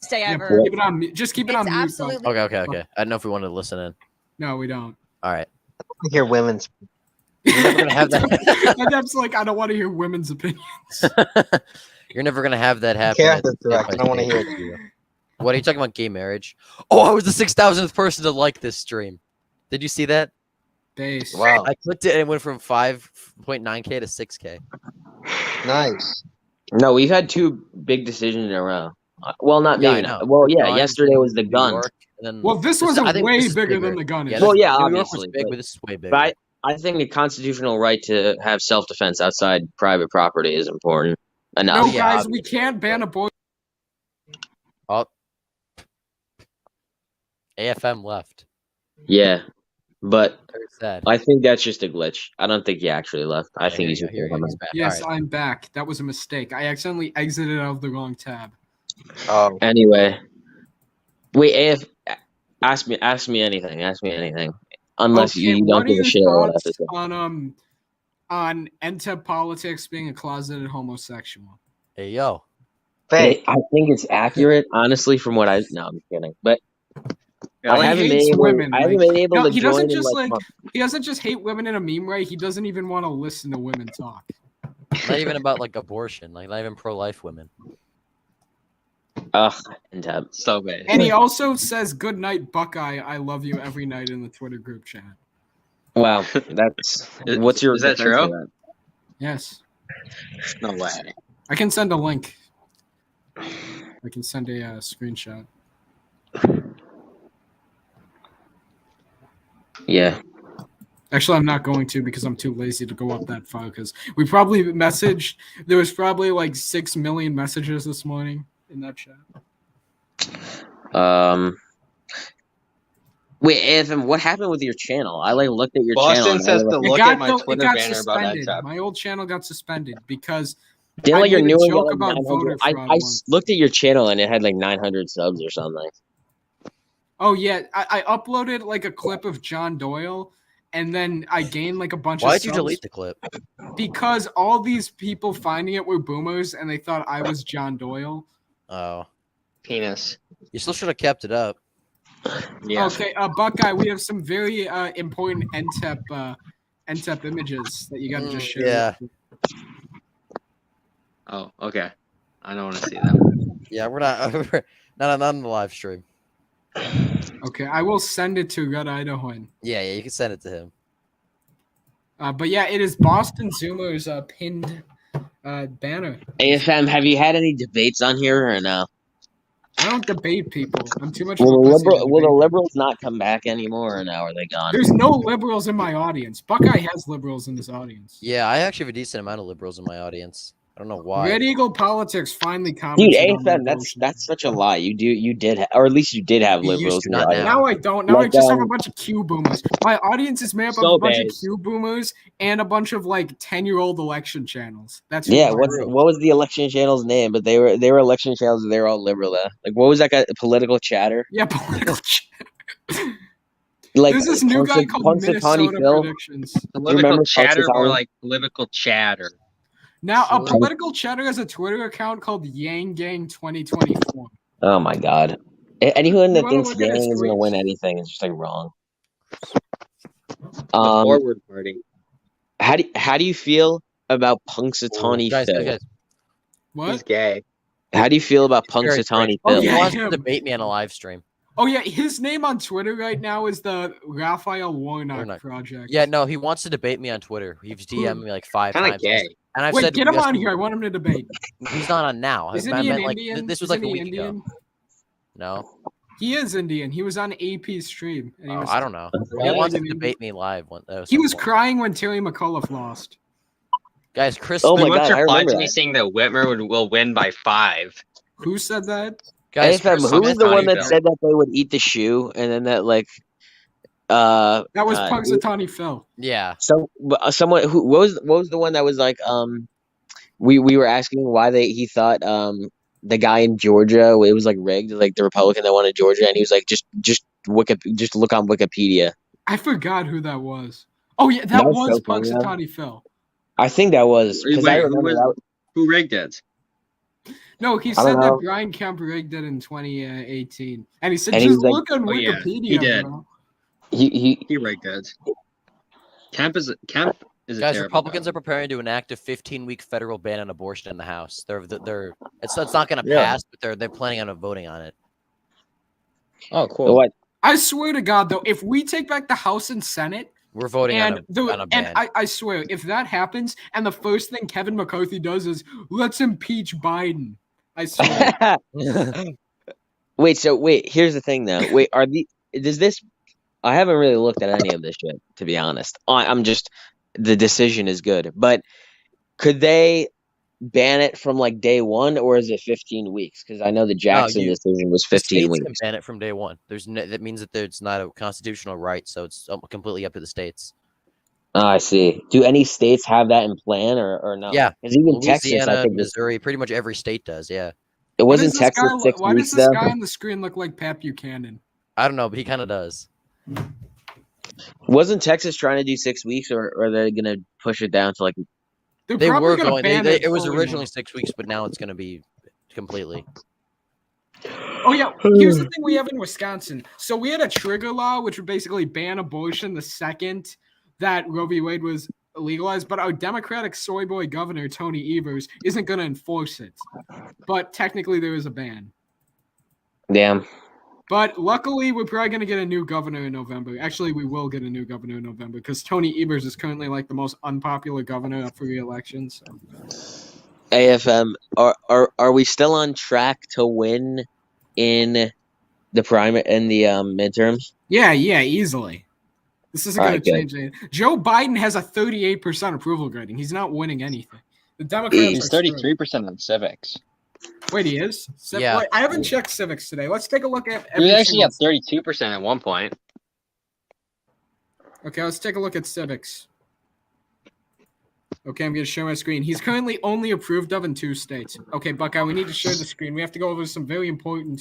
Stay Yeah, ever. keep it on mute. Just keep it It's on mute. absolutely- Okay. I didn't know if we wanted to listen in. No, we don't. All right. I hear women's. You're never gonna have that. And that's like, I don't want to hear women's opinions. You're never gonna have that happen. Yeah, at that's the correct. state I don't by want to state hear it. issue. What are you talking about? Gay marriage? Oh, I was the 6,000th person to like this stream. Did you see that? Base. Wow, I clicked it and it went from 5.9K to 6K. nice. No, we've had two big decisions in a row. Well, not Yeah, I maybe know. not. Well, yeah, Guns yesterday in was the New gun. York, and then Well, this was I think way this is bigger than the gun Yeah, issue. Well, yeah, New York was obviously, big, but- but this is way bigger. But I think the constitutional right to have self-defense outside private property is important No, enough. yeah, guys, obviously, we can't ban abortion. Oh, AFM left. Yeah, but Very sad. I think that's just a glitch. I don't think he actually left. I think he's here, just here, coming. he's back. Yes, All right. I'm back. That was a mistake. I accidentally exited out of the wrong tab. Oh, Anyway, wait, ask me anything. Ask me anything. Unless Okay, you don't what are give a your shit about what I have thoughts to say. on NTEP politics being a closeted homosexual? Hey, yo. fake. I think it's accurate, honestly, from what I. No, I'm kidding. But Really? I haven't hates been able. women, I haven't like- been able No, to he join doesn't in just like. like he doesn't just hate women in a meme way. He doesn't even want to listen to women talk. Not even about like abortion, like not even pro-life women. Ugh, and tab. So bad. And he also says "Good night, Buckeye. I love you" every night in the Twitter group chat. Wow, that's. Is- What's your is that defense true? of that? Yes, No way. I can send a link. I can send a screenshot. Yeah. Actually, I'm not going to because I'm too lazy to go up that far. Because we probably messaged. There was probably like 6 million messages this morning in that chat. Wait, Anthony, what happened with your channel? I like looked at your channel. Boston and I says was to like, look at my it Twitter got banner about that suspended. job. My old channel got suspended because didn't I like your made a new one joke get, like, about 900? voter fraud I once. looked at your channel and it had like 900 subs or something. oh yeah, I uploaded like a clip of John Doyle, and then I gained like a bunch of Why'd you subs delete the clip? because all these people finding it were boomers and they thought I was John Doyle. Oh, Penis. you still should have kept it up. Yeah. Okay, Buckeye, we have some very important NTEP images that you got to just share. Yeah. Oh, okay. I don't want to see them. Yeah, we're not not on the live stream. Okay, I will send it to Red Idahoan. Yeah, you can send it to him. But yeah, it is Boston Zoomer's pinned banner. AFM, have you had any debates on here or no? I don't debate people. I'm too much of Will a pussy to the debate. liberals not come back anymore or now are they gone? There's no liberals in my audience. Buckeye has liberals in his audience. Yeah, I actually have a decent amount of liberals in my audience. I don't know why. Red Eagle Politics finally Dude, commented on AFM, the that's motion. that's such a lie. You did, or at least you did have You used liberals to, in your not audience. now. Now I don't. Now I Like, just have a bunch of Q boomers. My audience is made up of So a bunch bad. of Q boomers and a bunch of like 10-year-old election channels. That's who Yeah, my- what was the election channel's name? But they were election channels. They were all liberal. Like what was that guy? Political chatter. yeah, political. Like There's this new guy called Punxsutawney Minnesota Phil. Predictions. Political remember chatter or Punxsutawney? like political chatter? Now, a Sure. political chatter has a Twitter account called Yang Gang 2024. Oh my god! Anyone that wanna thinks look at Yang his is gonna tweets? win anything is just like wrong. The Um, forward party. how do you feel about Punxsutawney Guys, Phil? guys, He's What? gay. How do you feel about very Punxsutawney Oh, Phil? he yeah. wants him. to debate me on a live stream. Oh yeah, his name on Twitter right now is the Raphael Warnock Warnock. Project. Yeah, no, he wants to debate me on Twitter. He's DM'd me like 5 Kind of times. gay. And I've Wait, said get him yes, on here. I want him to debate. He's not on now. Isn't I he meant an like Indian? this was Isn't like a he week Indian? ago. No, He is Indian. He was on AP's stream. And he, was, I don't know. Yeah, He wants to like an debate me live. he was crying when Terry McAuliffe lost. Guys, Chris. Oh He my once God, I replied remember to me that. saying that Whitmer will win by 5. Who said that? Guys, AFM, Chris who was Smith- the one that Phil. said that they would eat the shoe and then that like That was God, Punxsutawney Phil. Yeah, someone who what was the one that was like we were asking why he thought the guy in Georgia, it was like rigged, like the Republican that wanted Georgia, and he was like just just look on Wikipedia. I forgot who that was. Oh yeah, that That was was so funny, though. Punxsutawney Phil. I think that was because I Wait, remember who rigged it? No, he I don't said that know. Brian Kemp rigged it in 2018, and he said And he just was like, look on Oh, yeah, Wikipedia. he did. Bro. he He rigged it. Kemp is a Guys, terrible Republicans guy. are preparing to enact a 15-week federal ban on abortion in the House. It's not going to Yeah. pass, but they're planning on voting on it. Oh, cool. what? I swear to God, though, if we take back the House and Senate, We're voting on a ban. I swear, if that happens, and the first thing Kevin McCarthy does is let's impeach Biden, I swear. Wait. Here's the thing, though. Wait, does this? I haven't really looked at any of this shit, to be honest. I'm just the decision is good, but could they ban it from like day one, or is it 15 weeks? Because I know the Jackson decision was The 15 states weeks. can ban it from day one. That means that it's not a constitutional right, so it's completely up to the states. Oh, I see. Do any states have that in plan, or no? Yeah, because even Texas, I Louisiana, think Missouri, pretty much every state does. Yeah, it Why wasn't does this Texas guy, 6 why does weeks this though. guy on the screen look like Pat Buchanan? I don't know, but he kind of does. Wasn't Texas trying to do 6 weeks, or are they gonna push it down to like? They're They probably were gonna going. ban It was fully originally now. 6 weeks, but now it's going to be completely. Oh yeah, here's the thing we have in Wisconsin. So we had a trigger law which would basically ban abortion the second that Roe v. Wade was legalized, but our Democratic soy boy governor Tony Evers isn't going to enforce it. But technically there is a ban. Damn. But luckily we're probably going to get a new governor in November. Actually, we will get a new governor in November because Tony Evers is currently like the most unpopular governor up for re-election. So. AFM, are we still on track to win in the midterms? Yeah, easily. This isn't All going right, to change anything. Joe Biden has a 38% approval rating. He's not winning anything. The Democrats He's are 33% on civics. Wait, he is? Yeah. Wait, I haven't checked civics today. Let's take a look at He was every actually single- at 32% at one point. Okay, let's take a look at civics. Okay, I'm going to share my screen. He's currently only approved of in 2 states. Okay, Buckeye, we need to share the screen. We have to go over some very important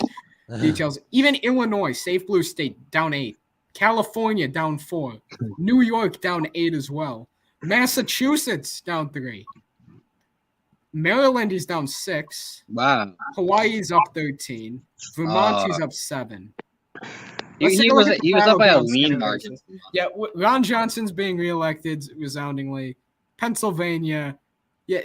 details. Even Illinois, safe blue state, down 8. California, down 4. New York, down 8 as well. Massachusetts, down 3. Maryland is down 6. Wow. Hawaii's up 13. Vermont is up 7. Let's He take a look was at the he was up by a battleground lean Senate margin. races. Yeah, Ron Johnson's being reelected resoundingly. Pennsylvania, yeah,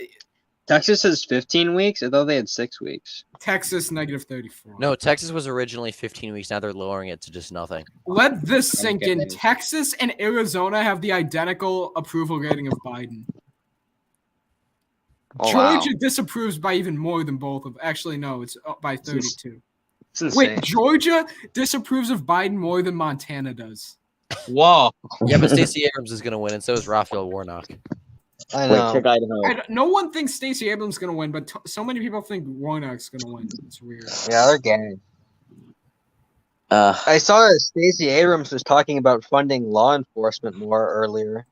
Texas is 15 weeks. I thought they had 6 weeks. Texas negative 34. No, Texas was originally 15 weeks. Now they're lowering it to just nothing. Let this sink in. Okay. Texas and Arizona have the identical approval rating of Biden. Oh, wow. Georgia disapproves by even more than both of. Actually, no, it's up by 32. It's insane. Wait, Georgia disapproves of Biden more than Montana does. Whoa. Yeah, but Stacey Abrams is going to win, and so is Raphael Warnock. I Wait, know. check Idaho. No one thinks Stacey Abrams is going to win, but so many people think Warnock's going to win. It's weird. Yeah, they're gay. Uh, I saw that Stacey Abrams was talking about funding law enforcement more earlier.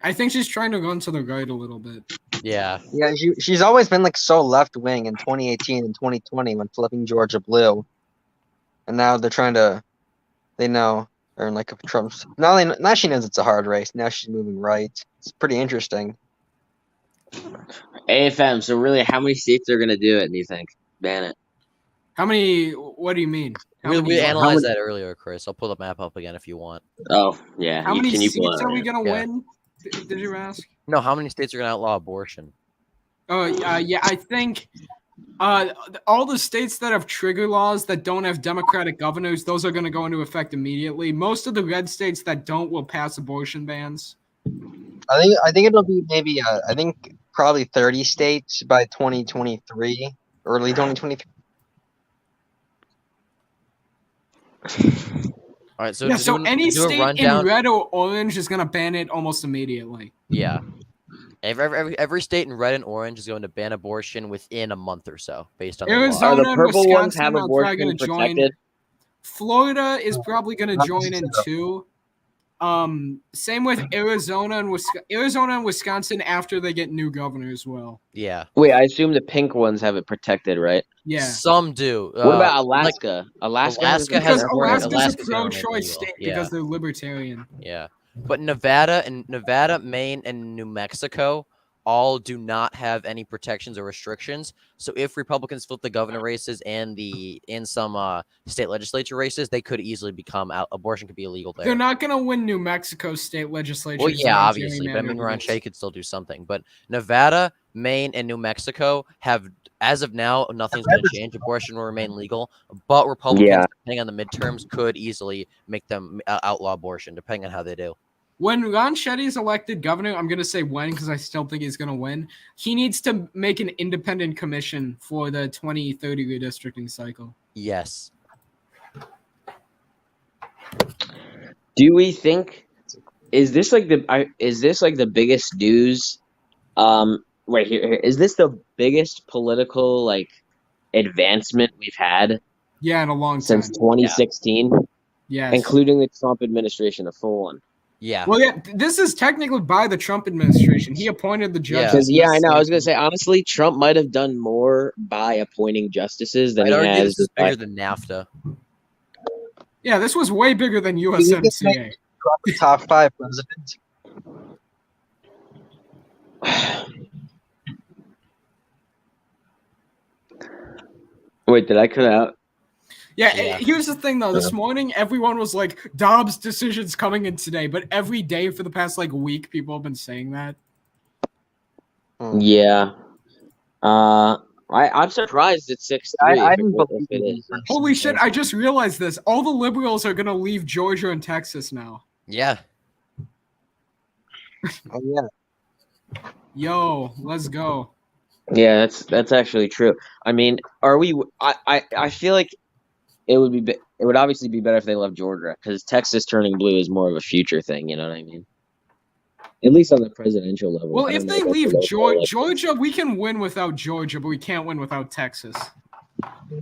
I think she's trying to run to the right a little bit. Yeah. Yeah, she's always been like so left wing in 2018 and 2020 when flipping Georgia blue, and now they're trying to. They know they're in like a Trump's. Now she knows it's a hard race. Now she's moving right. It's pretty interesting. AFM. So really, how many states are gonna do it? Do you think ban it? How many? What do you mean? How We many, analyzed many- that earlier, Chris. I'll pull the map up again if you want. Oh yeah. how many Can you seats pull it are we up? going to Yeah. win? Did you ask? No, how many states are going to outlaw abortion? Oh, yeah. I think all the states that have trigger laws that don't have Democratic governors, those are going to go into effect immediately. Most of the red states that don't will pass abortion bans. I think it'll be maybe I think probably 30 states by 2023, early 2023. All right, so Yeah, to so do any do a state rundown, in red or orange is going to ban it almost immediately. yeah. Every state in red and orange is going to ban abortion within a month or so, based on the law. Are Arizona the and purple ones Wisconsin have are probably abortion gonna join. protected? Florida is probably going to join in too. Same with Arizona and Wisconsin after they get new governor as well. Yeah. Wait, I assume the pink ones have it protected, right? Yeah. Some do. What about like, Alaska? Alaska Alaska Because has Alaska's Alaska's a gonna remain pro-choice legal. state Yeah. because they're libertarian. Yeah. But Nevada, Maine, and New Mexico all do not have any protections or restrictions. So if Republicans flip the governor races and some state legislature races, they could easily become abortion could be illegal there. They're not going to win New Mexico state legislature. Well, yeah, obviously, but I mean, Ron Shea could still do something. But Nevada, Maine, and New Mexico have, as of now, nothing's going to change. Abortion will remain legal, but Republicans, depending on the midterms, could easily make them outlaw abortion, depending on how they do. When Ron Shetty is elected governor, I'm going to say when because I still think he's going to win. He needs to make an independent commission for the 2030 redistricting cycle. Yes. Do we think is this like the biggest news? Right here. Is this the biggest political like advancement we've had? Yeah, in a long time since 2016. Yes, including the Trump administration, a full one. Yeah. Well, yeah, this is technically by the Trump administration. He appointed the judges. Yeah, I know. I was gonna say honestly, Trump might have done more by appointing justices than I'd he argue has. this is bigger than NAFTA. Yeah, this was way bigger than USMCA. The top 5 presidents. Wait, did I cut out? Yeah, here's the thing though. This morning, everyone was like, "Dobbs' decision's coming in today," but every day for the past like week, people have been saying that. Yeah. I'm surprised it's 6-3. I didn't believe it is. Holy shit! I just realized this. All the liberals are gonna leave Georgia and Texas now. Yeah. Oh yeah. Yo, let's go. Yeah, that's actually true. I mean, are we? I feel like it would obviously be better if they left Georgia because Texas turning blue is more of a future thing. You know what I mean? At least on the presidential level. Well, if they leave Georgia, we can win without Georgia, but we can't win without Texas.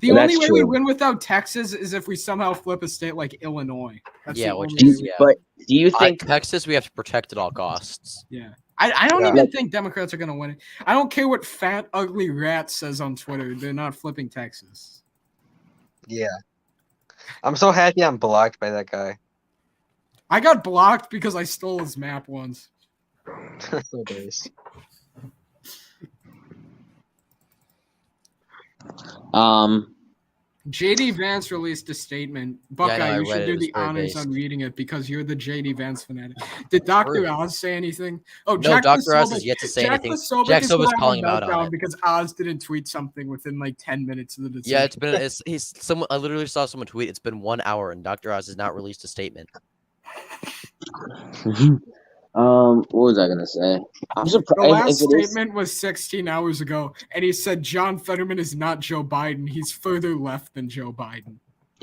The only way we win without Texas is if we somehow flip a state like Illinois. That's which is, But do you think Texas we have to protect at all costs? Yeah. I don't even think Democrats are going to win it. I don't care what fat, ugly rat says on Twitter. They're not flipping Texas. Yeah. I'm so happy I'm blocked by that guy. I got blocked because I stole his map once. So base. JD Vance released a statement. Buckeye, you should do the honors on reading it because you're the JD Vance fanatic. Did Dr. Oz say anything? Oh, no, Dr. Oz has yet to say anything. Jack Soba's calling him out on it because Oz didn't tweet something within like 10 minutes of the decision. Yeah, I literally saw someone tweet. It's been 1 hour and Dr. Oz has not released a statement. What was I gonna say? I'm surprised. The last statement was 16 hours ago, and he said John Fetterman is not Joe Biden. He's further left than Joe Biden.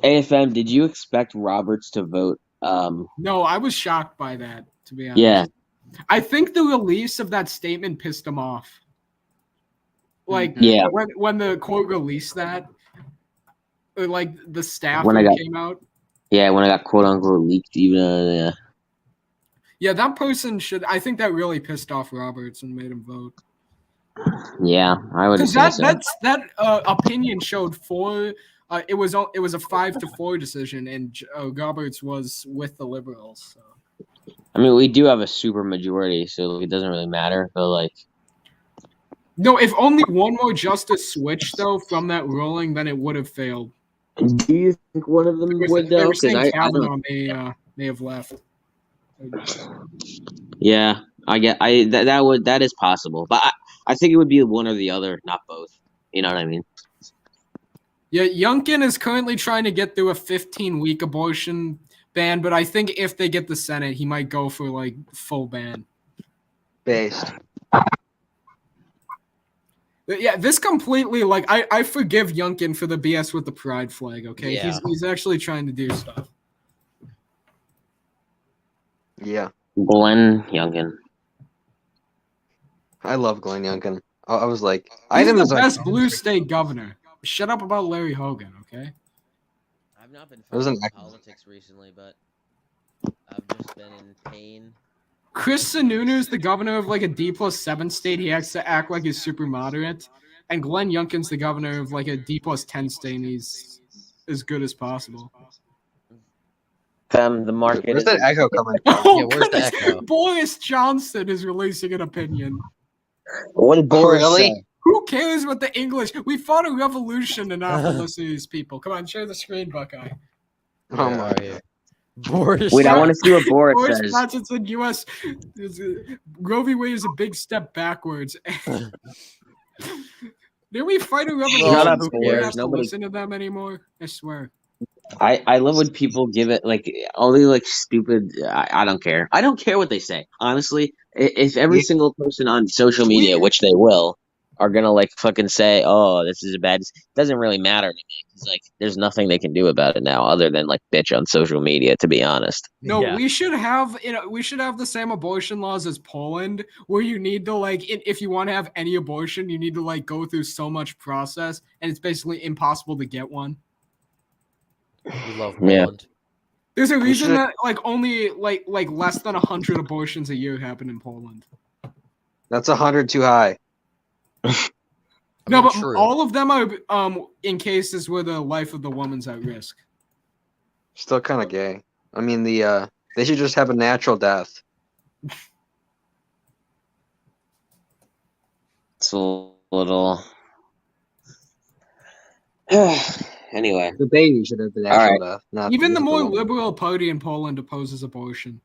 AFM, did you expect Roberts to vote? No, I was shocked by that, to be honest. Yeah. I think the release of that statement pissed him off. Like, when the quote released that, or like the staff came out. Yeah, when I got quote unquote leaked, even Yeah, that person should. I think that really pissed off Roberts and made him vote. Yeah, I would. Because that opinion showed four. It was a 5-4 decision, and Roberts was with the Liberals. So. I mean, we do have a super majority, so it doesn't really matter. But like, no, if only one more justice switched though from that ruling, then it would have failed. Do you think one of them would though? Because Kavanaugh may have left. Yeah, that is possible, but I think it would be one or the other, not both. You know what I mean? Yeah, Youngkin is currently trying to get through a 15-week abortion ban, but I think if they get the Senate, he might go for like full ban. Based. Yeah, this completely like I forgive Youngkin for the BS with the pride flag. Okay, yeah. He's actually trying to do stuff. Yeah. Glenn Youngkin. I love Glenn Youngkin. I was like, he's the best blue state governor. Shut up about Larry Hogan, okay? I've not been following politics recently, but I've just been in pain. Chris Sununu's the governor of like a D+7 state. He has to act like he's super moderate. And Glenn Youngkin's the governor of like a D+10 state, and he's as good as possible. The market Where's is that echo coming from? Oh, where's the goodness. echo? Boris Johnson is releasing an opinion. When Boris Really? said- Who cares what the English? We fought a revolution and not to listen to these people. Come on, share the screen, Buckeye. Oh Where my. are you? Boris. Wait, I want to see what Boris Boris says. Johnson said U.S. Roe v. Wade is a big step backwards. Did we fight a revolution? Shut up, so who we don't cares? have to Nobody- listen to them anymore. I swear. I love when people give it like all the like stupid. I don't care. I don't care what they say. Honestly, if every Yeah. single person on social media, which they will, are gonna like fucking say, "Oh, this is a bad," it doesn't really matter to me. It's like there's nothing they can do about it now, other than like bitch on social media. To be honest, No, Yeah. we should have we should have the same abortion laws as Poland, where you need to like if you want to have any abortion, you need to like go through so much process, and it's basically impossible to get one. We love Yeah. Poland. There's a reason should- that like only like less than 100 abortions a year happen in Poland. That's 100 too high. I No, mean, but true. all of them are in cases where the life of the woman's at risk. Still kind of gay. I mean, they should just have a natural death. it's a little. Anyway, The baby should have the natural death. Not Even the more woman. liberal party in Poland opposes abortion.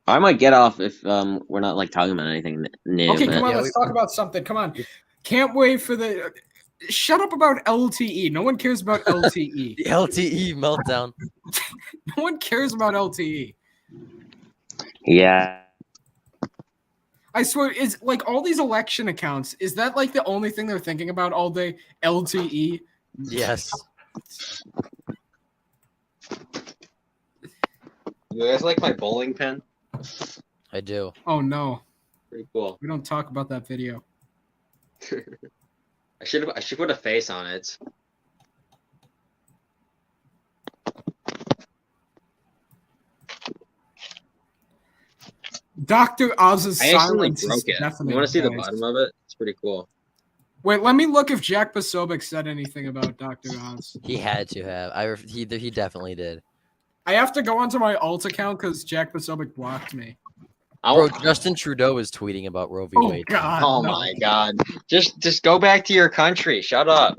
I might get off if we're not like talking about anything new. Okay, but- come on, Yeah, let's talk about something. Come on. Can't wait for the. Shut up about LTE. No one cares about LTE. The LTE meltdown. No one cares about LTE. Yeah. I swear, is like all these election accounts, is that like the only thing they're thinking about all day? LTE? Yes. You guys like my bowling pin? I do. Oh no. Pretty cool. We don't talk about that video. I should put a face on it. Dr. Oz's I actually silence is broke it. deafening, You want to see the guys. bottom of it? It's pretty cool. Wait, let me look if Jack Posobiec said anything about Dr. Oz. He had to have. He definitely did. I have to go onto my alt account because Jack Posobiec blocked me. Bro, Justin Trudeau is tweeting about Roe v. Oh Wade. God! Oh no. my god. Just go back to your country. Shut up.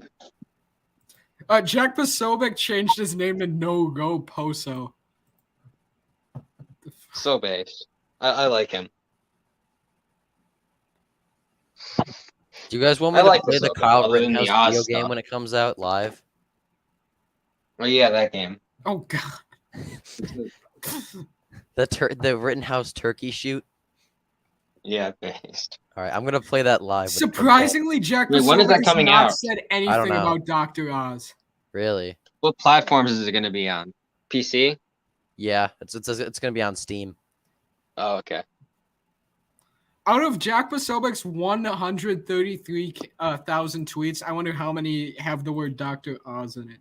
Jack Posobiec changed his name to No Go Poso. So based. I like him. Do you guys want me I to like play this the other Kyle other than the Rittenhouse Oz video game stuff. when it comes out live? Oh yeah, that game. Oh God! The Rittenhouse turkey shoot? Yeah, based. All right, I'm going to play that live. with the football. Surprisingly, Jack Wait, when is that Posobiec coming not out? said I don't anything know. about Dr. Oz. Really? What platforms is it going to be on? PC? Yeah, it's going to be on Steam. Oh, okay. Out of Jack Posobiec's 133,000 tweets, I wonder how many have the word Dr. Oz in it.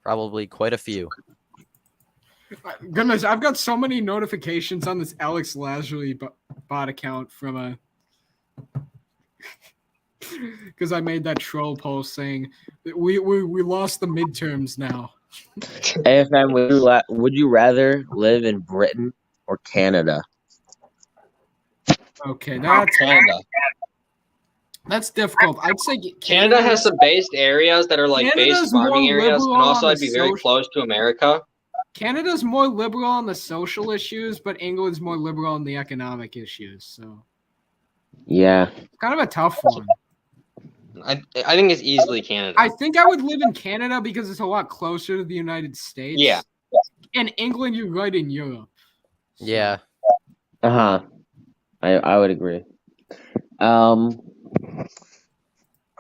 Probably quite a few. Goodness, I've got so many notifications on this Alex Lazary bot account from a because I made that troll post saying that we lost the midterms now. AFM, would you rather live in Britain or Canada? Okay, Canada. that's difficult. I'd say Canada has some based areas that are like Canada's based farming more areas, and liberal also on I'd the be very social- close to America. Canada's more liberal on the social issues, but England's more liberal on the economic issues. So Yeah. it's kind of a tough one. I think it's easily Canada. I think I would live in Canada because it's a lot closer to the United States. Yeah. And England, you're right in Europe. So- Yeah. Uh-huh. I would agree. I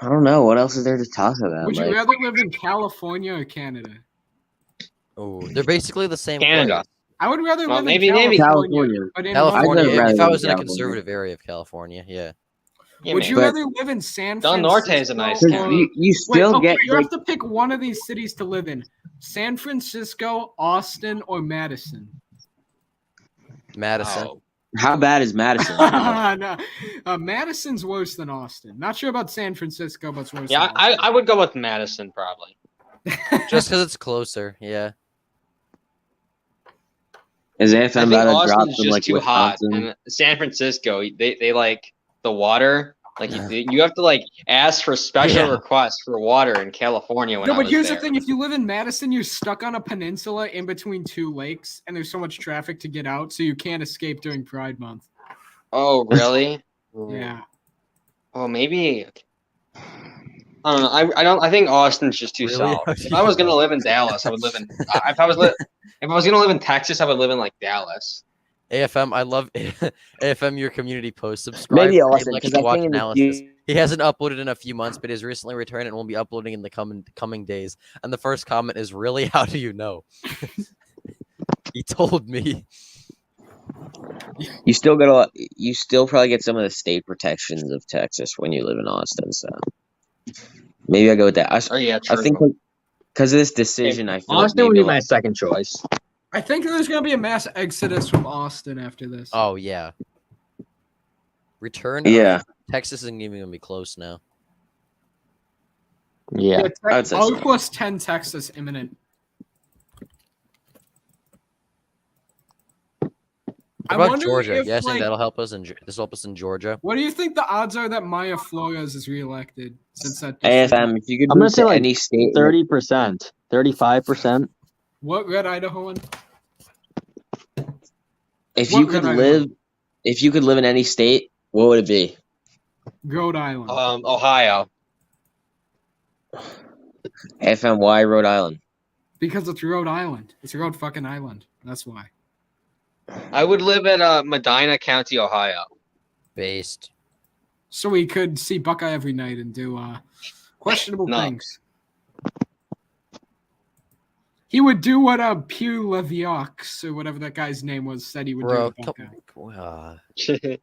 don't know. What else is there to talk about? Would you Like, rather live in California or Canada? Oh, they're basically the same Canada. place. I would rather Well, live maybe- in maybe California. California. But in California. I'd rather If I live was in in a California. conservative area of California, yeah. Yeah, Would man. you But- rather live in San Del Francisco? Norte is a nice Because town. you Wait, still okay, get you like, have to pick one of these cities to live in: San Francisco, Austin, or Madison. Madison. Oh. how bad is Madison? No, Madison's worse than Austin. Not sure about San Francisco, but it's worse. Yeah, than Austin. I would go with Madison probably. Just because it's closer. Yeah. Is I AFM think about to drop Austin's some just like too hot, Wisconsin? and San Francisco, they like the water. Like you have to like ask for special Yeah. requests for water in California when No, I but was here's there. the thing: if you live in Madison, you're stuck on a peninsula in between two lakes, and there's so much traffic to get out, so you can't escape during Pride Month. Oh, really? Yeah. Oh, maybe. I don't know. I don't. I think Austin's just too Really? south. If I was gonna live in Dallas, I would live in. If I was gonna live in Texas, I would live in like Dallas. AFM, I love AFM. Your community post. Subscribe. Maybe for Austin, election because I watch think in the analysis. few- He hasn't uploaded in a few months, but has recently returned and will be uploading in the coming days. And the first comment is, "Really? How do you know?" He told me. you still probably get some of the state protections of Texas when you live in Austin. So maybe I go with that. Oh yeah, I true. think because of this decision, I feel like Austin would maybe be my second choice. I think there's gonna be a mass exodus from Austin after this. Oh yeah. Return. Yeah. Texas isn't even gonna be close now. Yeah. I would say R so. plus 10 Texas imminent. What I about wonder Georgia? if, Yeah, I think like, that'll help us. This will help us in Georgia. what do you think the odds are that Maya Flores is reelected since that? AFM, if you could I'm gonna move say, to like, any state, 30%, 35%. What red Idahoan? if what you could red live, if you could live in any state, what would it be? Rhode Island. Ohio. AFM, why Rhode Island? Because it's Rhode Island. It's Rhode fucking Island. That's why. I would live in Medina County, Ohio. Based. So we could see Buckeye every night and do questionable No. things. He would do what Pew Leviox or whatever that guy's name was said he would Bro, do. with Buckeye. Wendy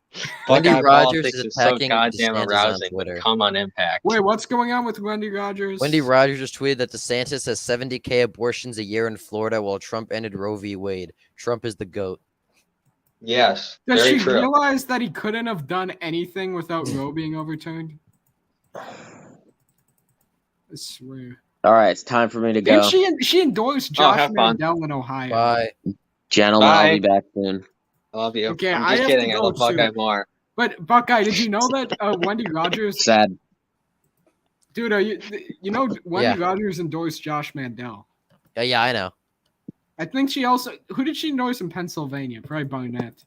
Buckeye Rogers politics is is so attacking goddamn DeSantis on arousing. Twitter. But come on Impact. Wait, what's going on with Wendy Rogers? Wendy Rogers just tweeted that DeSantis has 70,000 abortions a year in Florida while Trump ended Roe v. Wade. Trump is the GOAT. Yes, Does very she true. realize that he couldn't have done anything without Roe being overturned? I swear. All right, it's time for me to go. And she endorsed Josh have fun. Mandel in Ohio. Bye. Gentlemen, I'll Bye. be back soon. I love you. Okay, I'm I just have to kidding. I go love Buckeye soon. more. But Buckeye, did you know that Wendy Rogers, Sad. dude? You know Wendy Yeah. Rogers endorsed Josh Mandel. Yeah, I know. I think she also who did she endorse in Pennsylvania? Probably Barnett.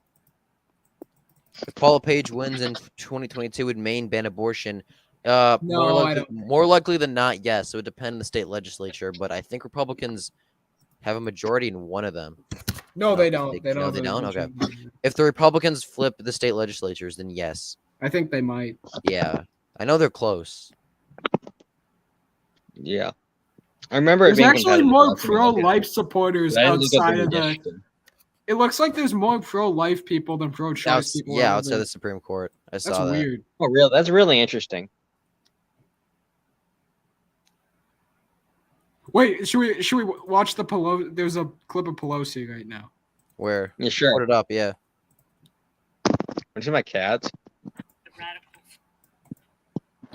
If Paula Page wins in 2022, would Maine ban abortion? No, more likely than not, yes. It would depend on the state legislature, but I think Republicans have a majority in one of them. No, they don't. They No, don't. they don't? Okay. Okay. If the Republicans flip the state legislatures, then yes. I think they might. Yeah. I know they're close. Yeah. I remember it There's being actually competitive. more That's what I look at. pro-life supporters But I didn't look up outside the of the. redistricting. It looks like there's more pro-life people than pro-choice people. Yeah, out outside there. the Supreme Court. I That's saw that. weird. Oh, real? That's really interesting. Wait, should we watch the Pelosi? There's a clip of Pelosi right now. Where? Yeah, sure. Put it up, yeah. Want to see my cats?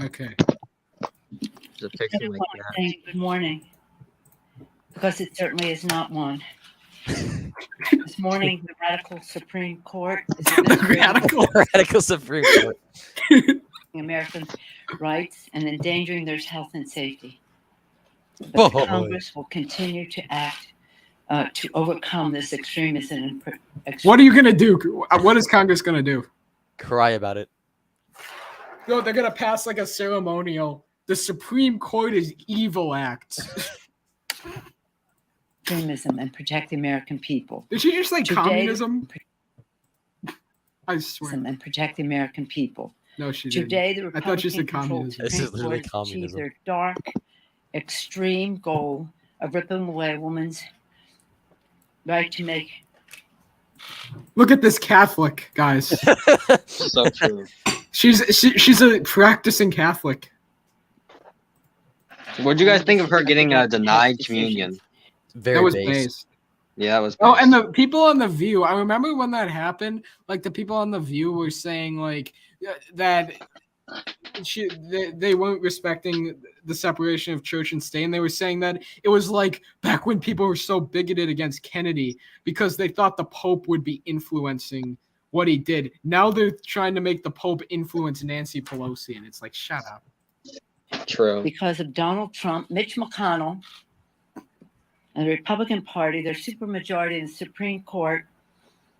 Okay. There's a picture of my want cat. to say good morning, because it certainly is not one. This morning, the radical Supreme Court is The administering radical. Radical Supreme Court. Americans' rights and endangering their health and safety. Oh, But Congress will continue to act to overcome this extremism. What are you gonna do? What is Congress gonna do? Cry about it. No, they're gonna pass like a ceremonial. The Supreme Court is evil act. Extremism and protect the American people. Did she just say Today- communism? I swear. And protect the American people. No, she didn't. Today, the I thought she said Republican-controlled communism. This is Supreme literally Court achieved communism. their dark, extreme goal of ripping away a woman's right to make Look at this Catholic, guys. So true. She's a practicing Catholic. What'd you guys think of her getting Decisions. denied communion? Very That was based. based. Yeah, that was. Oh, based. and the people on The View, I remember when that happened, like the people on The View were saying like that they weren't respecting the separation of church and state, and they were saying that it was like back when people were so bigoted against Kennedy because they thought the Pope would be influencing what he did. Now they're trying to make the Pope influence Nancy Pelosi, and it's like, shut up. True. Because of Donald Trump, Mitch McConnell, and the Republican Party, their supermajority in the Supreme Court,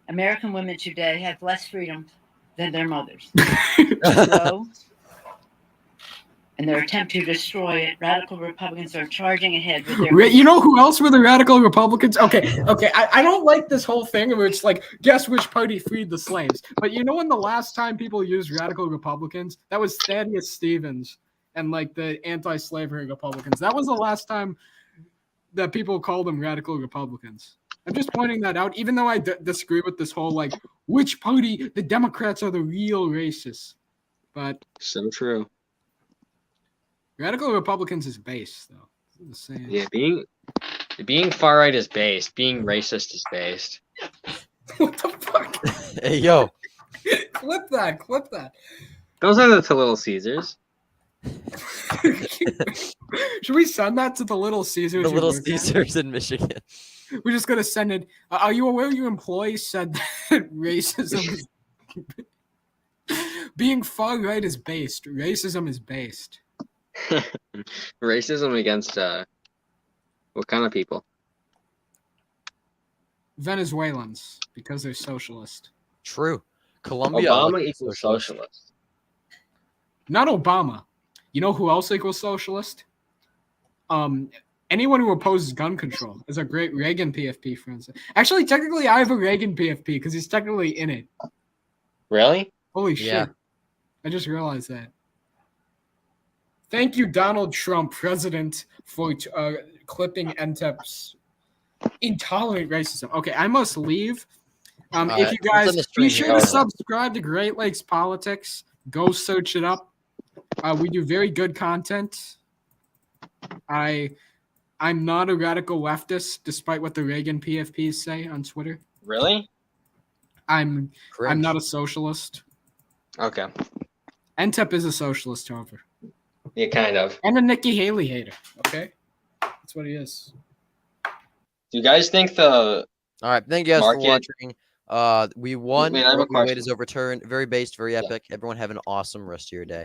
American women today have less freedom than their mothers. So, in their attempt to destroy it, radical Republicans are charging ahead with their. You know who else were the radical Republicans? Okay. I don't like this whole thing where it's like, guess which party freed the slaves. But you know when the last time people used radical Republicans? That was Thaddeus Stevens and like the anti-slavery Republicans. That was the last time that people called them radical Republicans. I'm just pointing that out, even though I disagree with this whole like, which party? The Democrats are the real racists. But So true. radical Republicans is base, though. The same. Yeah, being far right is based. Being racist is based. What the fuck? Hey, yo. Clip that. Those are the Little Caesars. Should we send that to the Little Caesars? The you Little work at? Caesars in Michigan. We're just gonna send it. Are you aware your employees said that racism is being far right is based? Racism is based. Racism against what kind of people? Venezuelans, because they're socialist. True. Colombia. Obama elected equals socialist. socialist. Not Obama. You know who else equals socialist? Anyone who opposes gun control is a great Reagan PFP friend. Actually, technically, I have a Reagan PFP because he's technically in it. Really? Holy shit. Yeah. I just realized that. Thank you, Donald Trump, president, for clipping NTEP's intolerant racism. Okay, I must leave. If you let's guys end the be stream sure here. to subscribe to Great Lakes Politics. Go search it up. We do very good content. I'm not a radical leftist, despite what the Reagan PFPs say on Twitter. Really? I'm Cringe. not a socialist. Okay. NTEP is a socialist, however. Yeah, kind of. And a Nikki Haley hater. Okay? That's what he is. Do you guys think the All right. Thank you guys Market. for watching. We won. Wait, I have a Roe v. Wade question. is overturned. Very based, very Yeah. epic. Everyone have an awesome rest of your day.